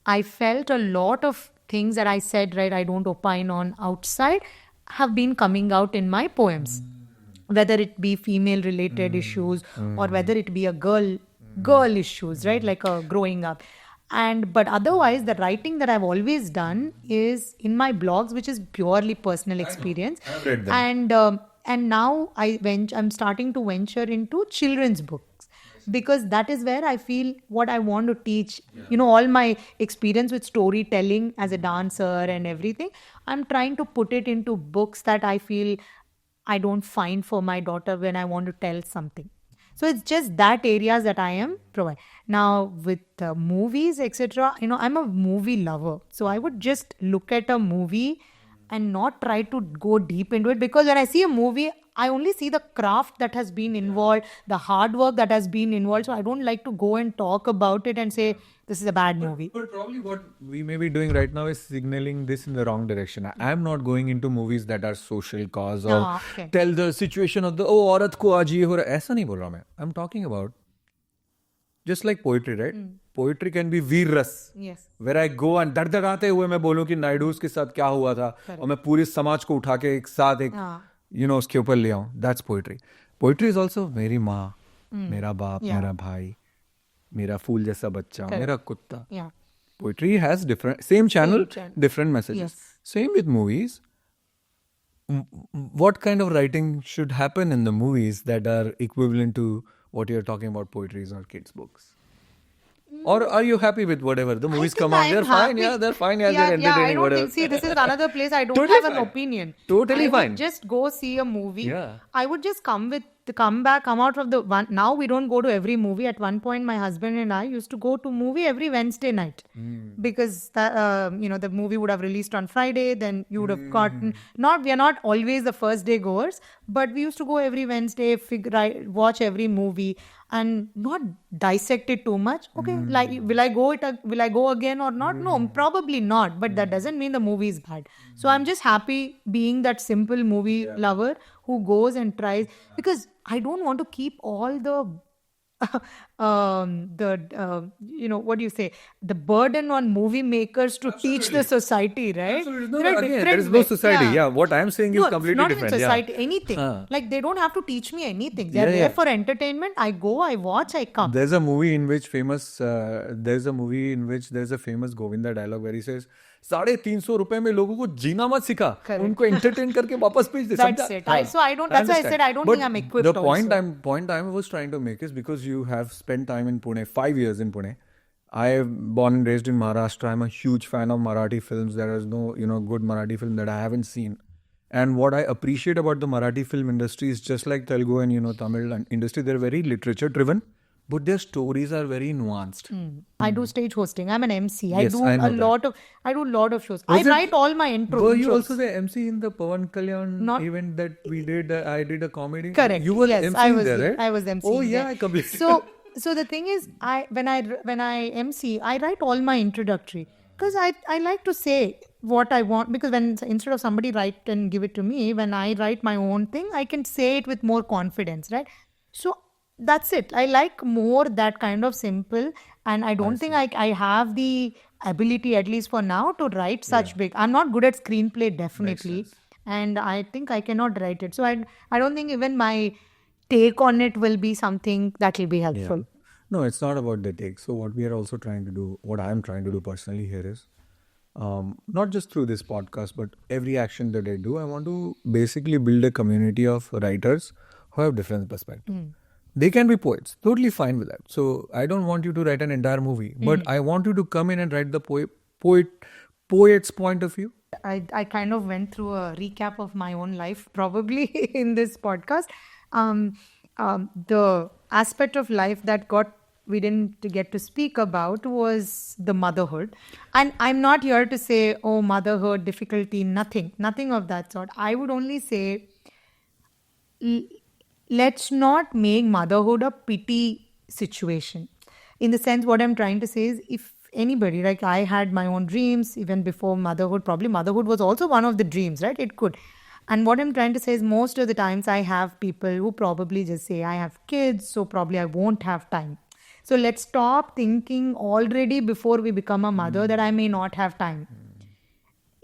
I felt a lot of things that I said, right, I don't opine on outside, have been coming out in my poems. Whether it be female related issues or whether it be a girl issues, right, like growing up. But otherwise, the writing that I've always done is in my blogs, which is purely personal experience. I've read them. And now I'm starting to venture into children's books, because that is where I feel what I want to teach. All my experience with storytelling as a dancer and everything, I'm trying to put it into books that I feel I don't find for my daughter when I want to tell something. So it's just that areas that I am providing. Now with movies, etc., I'm a movie lover. So I would just look at a movie and not try to go deep into it, because when I see a movie, I only see the craft that has been involved, the hard work that has been involved. So I don't like to go and talk about it and say, this is a bad movie. But probably what we may be doing right now is signaling this in the wrong direction. I'm not going into movies that are social cause or tell the situation of औरत को आज ये हो रहा है. ऐसा नहीं बोल रहा मैं. I'm talking about just like poetry, right? Poetry can be वीर रस. Yes. Where I go and दगदगाते हुए मैं बोलूं कि नायडूज के साथ क्या हुआ था और मैं पूरे समाज को उठा के एक साथ उसके ऊपर ले आऊं. That's poetry. Poetry is also मेरी माँ, मेरा बाप, मेरा भाई, मेरा फूल जैसा बच्चा, मेरा कुत्ता. Poetry has same channel, different messages. Yes. Same with movies. What kind of writing should happen in the movies that are equivalent to what you're talking about, poetries or kids' books? Or are you happy with whatever the movies come out? They're fine, they're fine, they're entertaining, I don't whatever. see, this is another place I don't Totally have an fine. opinion. Totally I fine. would just go see a movie. Yeah. I would just come out of the one. Now we don't go to every movie. At one point, my husband and I used to go to movie every Wednesday night because the movie would have released on Friday. Then you would have gotten we are not always the first day goers, but we used to go every Wednesday, watch every movie and not dissect it too much. Okay, like will I go again or not? No, probably not. But that doesn't mean the movie is bad. So I'm just happy being that simple movie lover who goes and tries, because I don't want to keep all the what do you say, the burden on movie makers to teach the society, right? Absolutely. No, there is no society. What I'm saying is completely not different. Not in society, anything. Like they don't have to teach me anything. They're there for entertainment. I go, I watch, I come. There's a movie in which there's a famous Govinda dialogue where he says, 350 रुपए में लोगों को जीना मत सिखा, उनको entertain करके वापस भेज दे. That's it. That's why I said I don't think I'm equipped. The point I was trying to make is because you have spent time in Pune, 5 years in Pune. I'm born and raised in Maharashtra. I'm a huge fan of Marathi films. There is no, good Marathi film that I haven't seen. And what I appreciate about the Marathi film industry is just like Telugu and, Tamil and industry, they're very literature driven, but their stories are very nuanced. I do stage hosting. I'm an MC. Yes, I know that. I do a lot of shows. Was I it- write all my intro. Were you intros. also the MC in the Pawan Kalyan Not- event that we did? I did a comedy. Correct. You were yes, MC I was there, right? I was MC. Oh yeah, I completely. So the thing is, when I MC, I write all my introductory because I like to say what I want, because when instead of somebody write and give it to me, when I write my own thing, I can say it with more confidence, right? So that's it. I like more that kind of simple, and I don't think I have the ability, at least for now, to write such big. I'm not good at screenplay, definitely, and I think I cannot write it. So I don't think even my take on it will be something that will be helpful. No, it's not about the take. So what we are also trying to do, what I'm trying to do personally here is, not just through this podcast, but every action that I do, I want to basically build a community of writers who have different perspectives. They can be poets, totally fine with that. So I don't want you to write an entire movie, but I want you to come in and write the poet's point of view. I kind of went through a recap of my own life probably in this podcast. The aspect of life that we didn't get to speak about was the motherhood. And I'm not here to say, oh, motherhood, difficulty, nothing of that sort. I would only say, let's not make motherhood a pity situation. In the sense, what I'm trying to say is, if anybody, like I had my own dreams even before motherhood, probably motherhood was also one of the dreams, right? It could. And what I'm trying to say is, most of the times I have people who probably just say, I have kids, so probably I won't have time. So let's stop thinking already before we become a mother that I may not have time.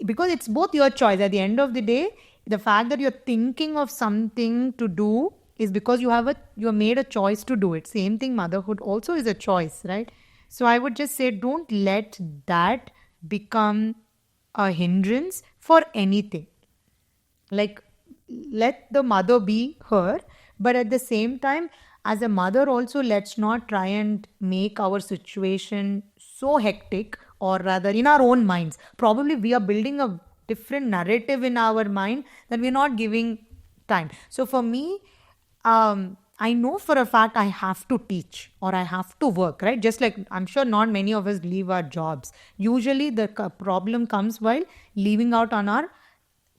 Because it's both your choice. At the end of the day, the fact that you're thinking of something to do is because you have made a choice to do it. Same thing, motherhood also is a choice, right? So I would just say, don't let that become a hindrance for anything. Like, let the mother be her, but at the same time, as a mother also, let's not try and make our situation so hectic, or rather in our own minds. Probably we are building a different narrative in our mind that we're not giving time. So for me, I know for a fact I have to teach or I have to work, right? Just like I'm sure not many of us leave our jobs. Usually the problem comes while leaving out on our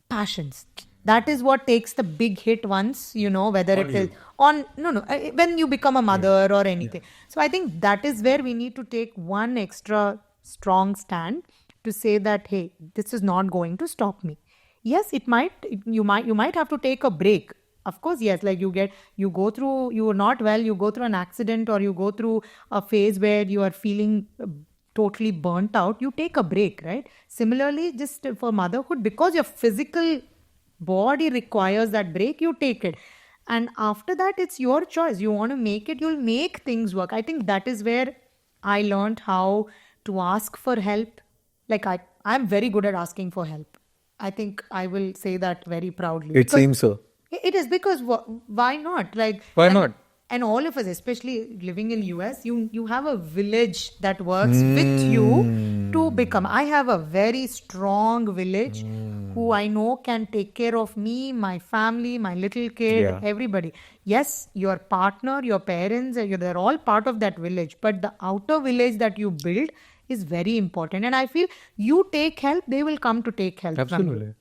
passions. That is what takes the big hit once, whether it is when you become a mother or anything. So I think that is where we need to take one extra strong stand to say that, hey, this is not going to stop me. Yes, you might have to take a break. Of course, yes, like you go through, you are not well, you go through an accident, or you go through a phase where you are feeling totally burnt out, you take a break, right? Similarly, just for motherhood, because your physical body requires that break, you take it. And after that, it's your choice. You want to make it, you'll make things work. I think that is where I learned how to ask for help. Like I'm very good at asking for help. I think I will say that very proudly. It seems so. It is, because why not? Why not? And all of us, especially living in US, you have a village that works with you to become. I have a very strong village who I know can take care of me, my family, my little kid, everybody. Yes, your partner, your parents, they're all part of that village. But the outer village that you build is very important. And I feel you take help, they will come to take help. Absolutely.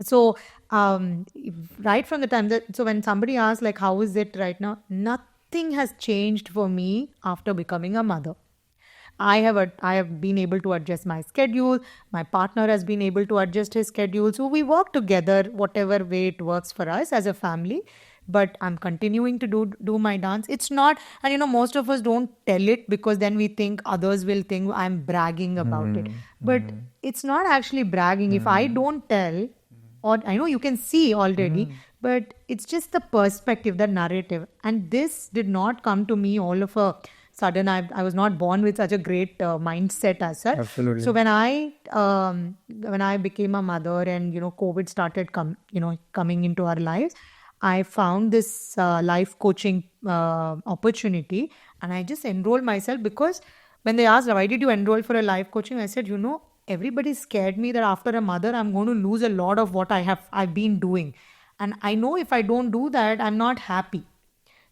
So, right from the time so when somebody asks, like, how is it right now? Nothing has changed for me after becoming a mother. I have been able to adjust my schedule. My partner has been able to adjust his schedule. So we work together, whatever way it works for us as a family. But I'm continuing to do my dance. It's not, and most of us don't tell it because then we think others will think I'm bragging about it. But it's not actually bragging. If I don't tell, or I know you can see already, but it's just the perspective, the narrative. And this did not come to me all of a sudden. I was not born with such a great mindset as such. Absolutely. So when I became a mother and COVID started coming into our lives, I found this life coaching opportunity, and I just enrolled myself because when they asked, why did you enroll for a life coaching? I said, everybody scared me that after a mother, I'm going to lose a lot of what I've been doing. And I know if I don't do that, I'm not happy.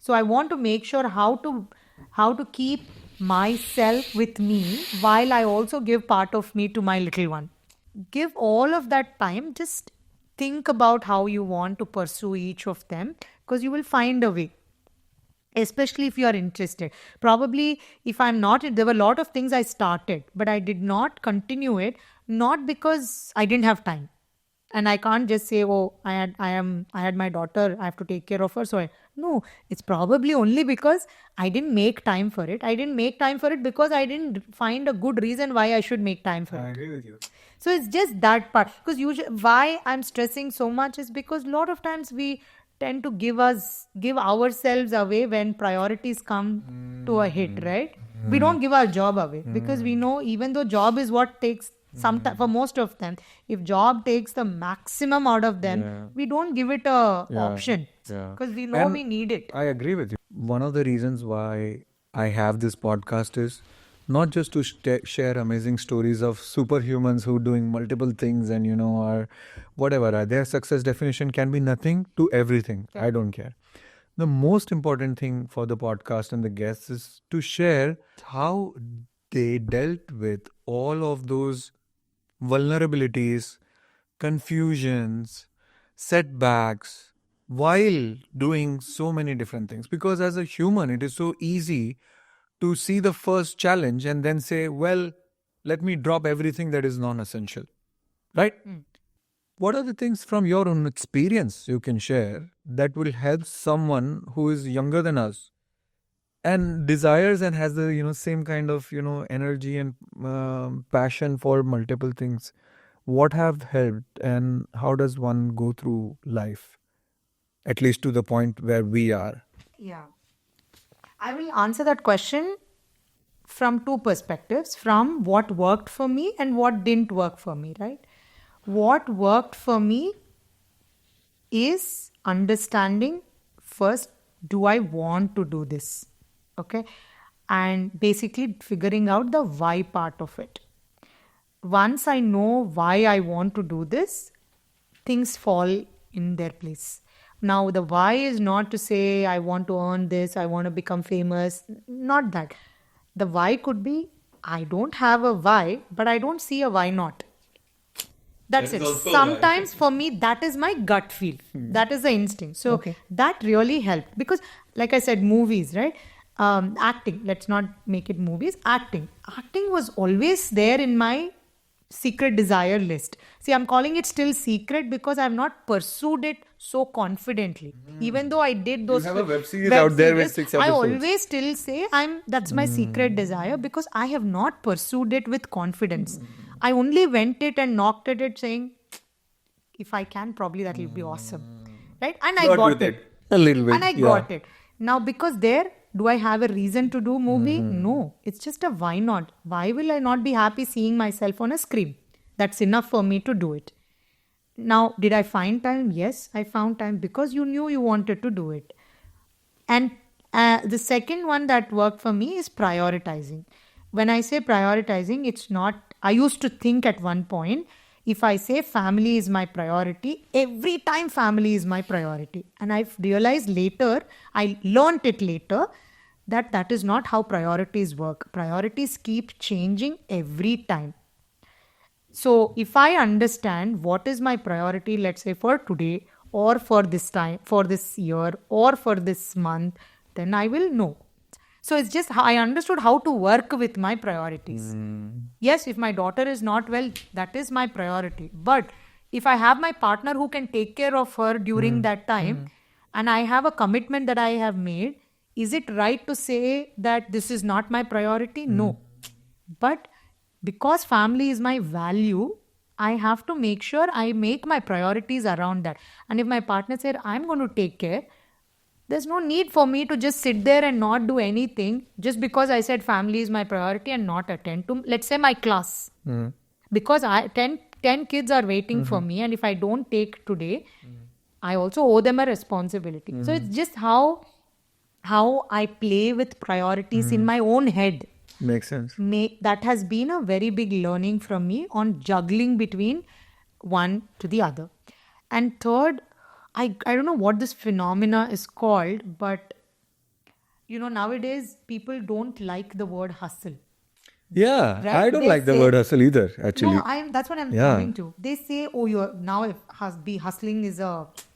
So I want to make sure how to keep myself with me while I also give part of me to my little one. Give all of that time. Just think about how you want to pursue each of them, because you will find a way. Especially if you are interested. Probably if I'm not, there were a lot of things I started, but I did not continue it, not because I didn't have time. And I can't just say, oh, I had my daughter, I have to take care of her. No, it's probably only because I didn't make time for it. I didn't make time for it because I didn't find a good reason why I should make time for it. I agree with you. So it's just that part. Because usually, why I'm stressing so much is because a lot of times we tend to give ourselves away when priorities come to a hit, right? We don't give our job away because we know, even though job is what takes sometimes for most of them, if job takes the maximum out of them, we don't give it a option because we know we need it. I agree with you. One of the reasons why I have this podcast is not just to share amazing stories of superhumans who doing multiple things and are whatever. Their success definition can be nothing to everything. I don't care. The most important thing for the podcast and the guests is to share how they dealt with all of those vulnerabilities, confusions, setbacks while doing so many different things. Because as a human, it is so easy to see the first challenge and then say, well, let me drop everything that is non-essential. Right? What are the things from your own experience you can share that will help someone who is younger than us and desires and has the same kind of energy and passion for multiple things? What have helped, and how does one go through life, at least to the point where we are? Yeah, I will answer that question from two perspectives, from what worked for me and what didn't work for me, right? What worked for me is understanding first, do I want to do this? Okay. And basically figuring out the why part of it. Once I know why I want to do this, things fall in their place. Now, the why is not to say I want to earn this, I want to become famous. Not that. The why could be, I don't have a why, but I don't see a why not. That's it. Sometimes for me, that is my gut feel. That is the instinct. So that really helped. Because like I said, movies, right? Acting, let's not make it movies. Acting was always there in my secret desire list. See, I'm calling it still secret because I've not pursued it so confidently. Even though I did those... You have a web series out there with 6 episodes. I always still say that's my secret desire because I have not pursued it with confidence. I only went it and knocked at it saying, if I can, probably that will be awesome. Right? And I got it. A little bit. And I got it. Now, because do I have a reason to do movie? No. It's just a why not? Why will I not be happy seeing myself on a screen? That's enough for me to do it. Now, did I find time? Yes, I found time because you knew you wanted to do it. And the second one that worked for me is prioritizing. When I say prioritizing, it's not... I used to think at one point, if I say family is my priority, every time family is my priority. And I've realized later, I learned it later, that is not how priorities work. Priorities keep changing every time. So if I understand what is my priority, let's say for today or for this time, for this year or for this month, then I will know. So it's just I understood how to work with my priorities. Yes, if my daughter is not well, that is my priority. But if I have my partner who can take care of her during that time, and I have a commitment that I have made, is it right to say that this is not my priority? No. But because family is my value, I have to make sure I make my priorities around that. And if my partner said, I'm going to take care, there's no need for me to just sit there and not do anything just because I said family is my priority and not attend to, let's say, my class. Because 10 kids are waiting for me, and if I don't take today, I also owe them a responsibility. So it's just how I play with priorities in my own head. Makes sense. That has been a very big learning from me on juggling between one to the other. And third, I don't know what this phenomena is called, but nowadays people don't like the word hustle. Yeah, Right? I don't They like the say- word hustle either, actually. No, that's what I'm Yeah. coming to. They say, oh, you're now if hustling is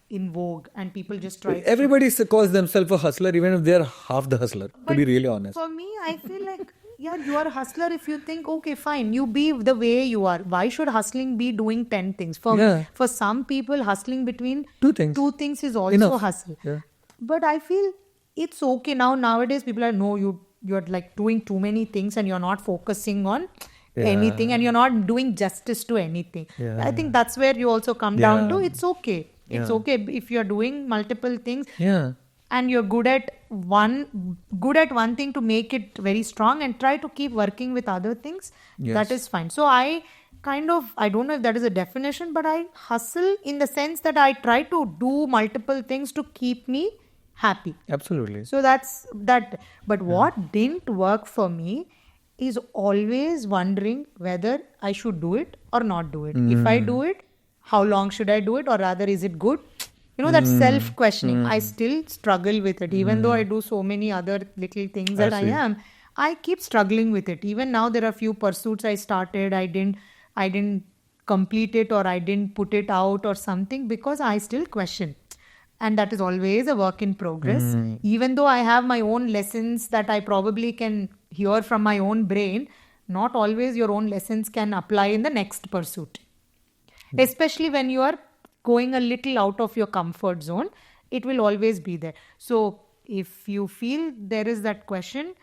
in vogue, and people just try. Everybody calls themselves a hustler, even if they're half the hustler, to be really honest. For me, I feel like, yeah, you are a hustler if you think, okay, fine, you be the way you are. Why should hustling be doing 10 things? For some people, hustling between Two things. is also Enough. hustle. Yeah. But I feel it's okay now. Nowadays, people are, no, you're like doing too many things and you're not focusing on anything, and you're not doing justice to anything. Yeah. I think that's where you also come down to, Yeah. it's okay. It's okay if you're doing multiple things Yeah. and you're good at one thing to make it very strong and try to keep working with other things. Yes. That is fine. So I don't know if that is a definition, but I hustle in the sense that I try to do multiple things to keep me happy. Absolutely. So that's that. But what didn't work for me is always wondering whether I should do it or not do it. If I do it, how long should I do it, or rather, is it good? That self-questioning. I still struggle with it, even though I do so many other little things that I keep struggling with it. Even now, there are few pursuits I started. I didn't complete it, or I didn't put it out or something, because I still question. And that is always a work in progress. Even though I have my own lessons that I probably can hear from my own brain, not always your own lessons can apply in the next pursuit. Especially when you are going a little out of your comfort zone, it will always be there. So if you feel there is that question,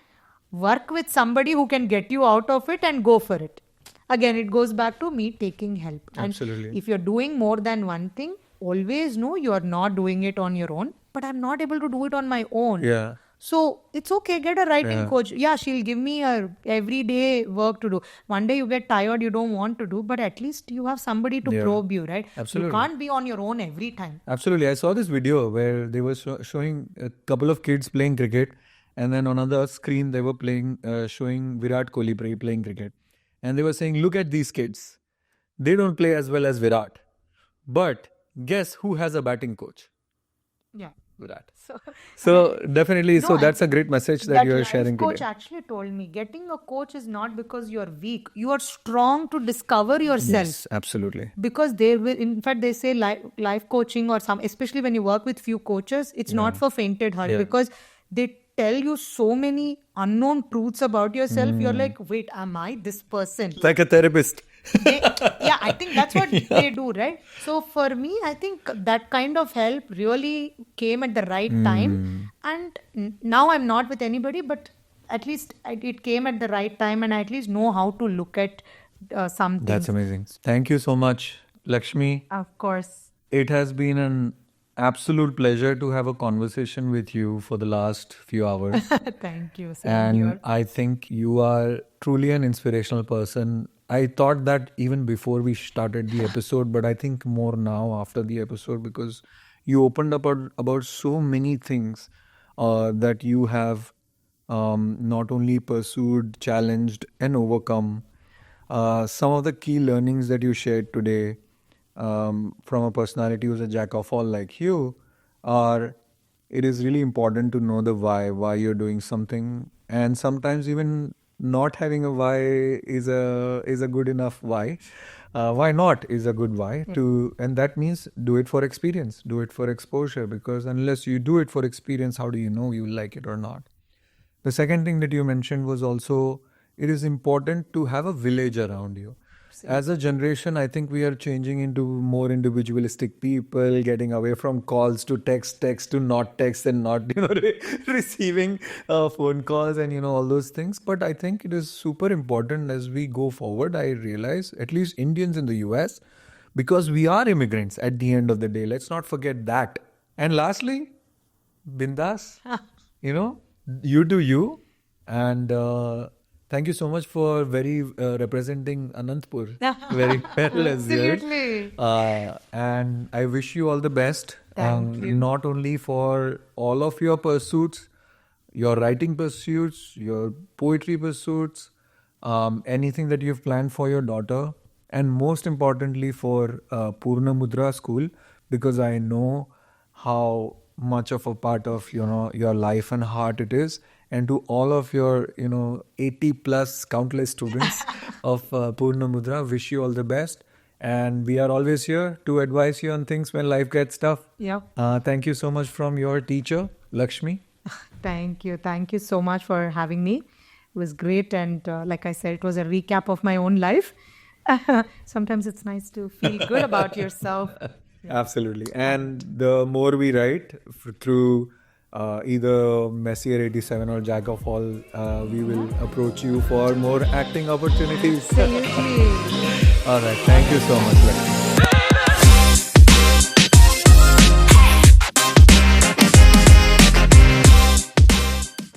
work with somebody who can get you out of it and go for it. Again, it goes back to me taking help. Absolutely. And if you're doing more than one thing, always know you are not doing it on your own, but I'm not able to do it on my own. Yeah. So it's okay, get a writing coach. Yeah, she'll give me a everyday work to do. One day you get tired, you don't want to do, but at least you have somebody to probe you, right? Absolutely. You can't be on your own every time. Absolutely. I saw this video where they were showing a couple of kids playing cricket, and then on another screen they were showing Virat Kohli playing cricket. And they were saying, look at these kids. They don't play as well as Virat. But guess who has a batting coach? Yeah. Virat. So So definitely, No, that's a great message that you are life sharing coach today. actually told me, getting a coach is not because you are weak. You are strong to discover yourself. Yes, absolutely. Because they will, in fact, they say life coaching or especially when you work with few coaches, it's not for fainted heart, because they tell you so many unknown truths about yourself. You're like, wait, am I this person? Like a therapist. Yeah, I think that's what they do, right? So for me, I think that kind of help really came at the right time. And now I'm not with anybody, but at least it came at the right time, and I at least know how to look at something. That's amazing. Thank you so much, Lakshmi. Of course. It has been an absolute pleasure to have a conversation with you for the last few hours. Thank you. And I think you are truly an inspirational person. I thought that even before we started the episode, but I think more now after the episode, because you opened up about so many things that you have not only pursued, challenged, and overcome. Some of the key learnings that you shared today from a personality who's a jack of all like you are, it is really important to know the why you're doing something, and sometimes even not having a why is a good enough why. Why not is a good why to, and that means do it for experience, do it for exposure, because unless you do it for experience, how do you know you like it or not? The second thing that you mentioned was also, it is important to have a village around you. As a generation, I think we are changing into more individualistic people, getting away from calls to text to not text, and not receiving phone calls and all those things. But I think it is super important as we go forward. I realize, at least Indians in the US, because we are immigrants at the end of the day. Let's not forget that. And lastly, bindas. You do you, and thank you so much for representing Anantapur very well as well. Absolutely. And I wish you all the best. Thank you. Not only for all of your pursuits, your writing pursuits, your poetry pursuits, anything that you've planned for your daughter, and most importantly for Purna Mudra School, because I know how much of a part of your life and heart it is, and to all of your 80 plus countless students of Purna Mudra, wish you all the best. And we are always here to advise you on things when life gets tough. Yeah. Thank you so much from your teacher, Lakshmi. Thank you. Thank you so much for having me. It was great. And like I said, it was a recap of my own life. Sometimes it's nice to feel good about yourself. Absolutely. And the more we write through either Messier 87 or Jack of All, we will approach you for more acting opportunities. Absolutely. All right. Thank you so much, Lakshmi.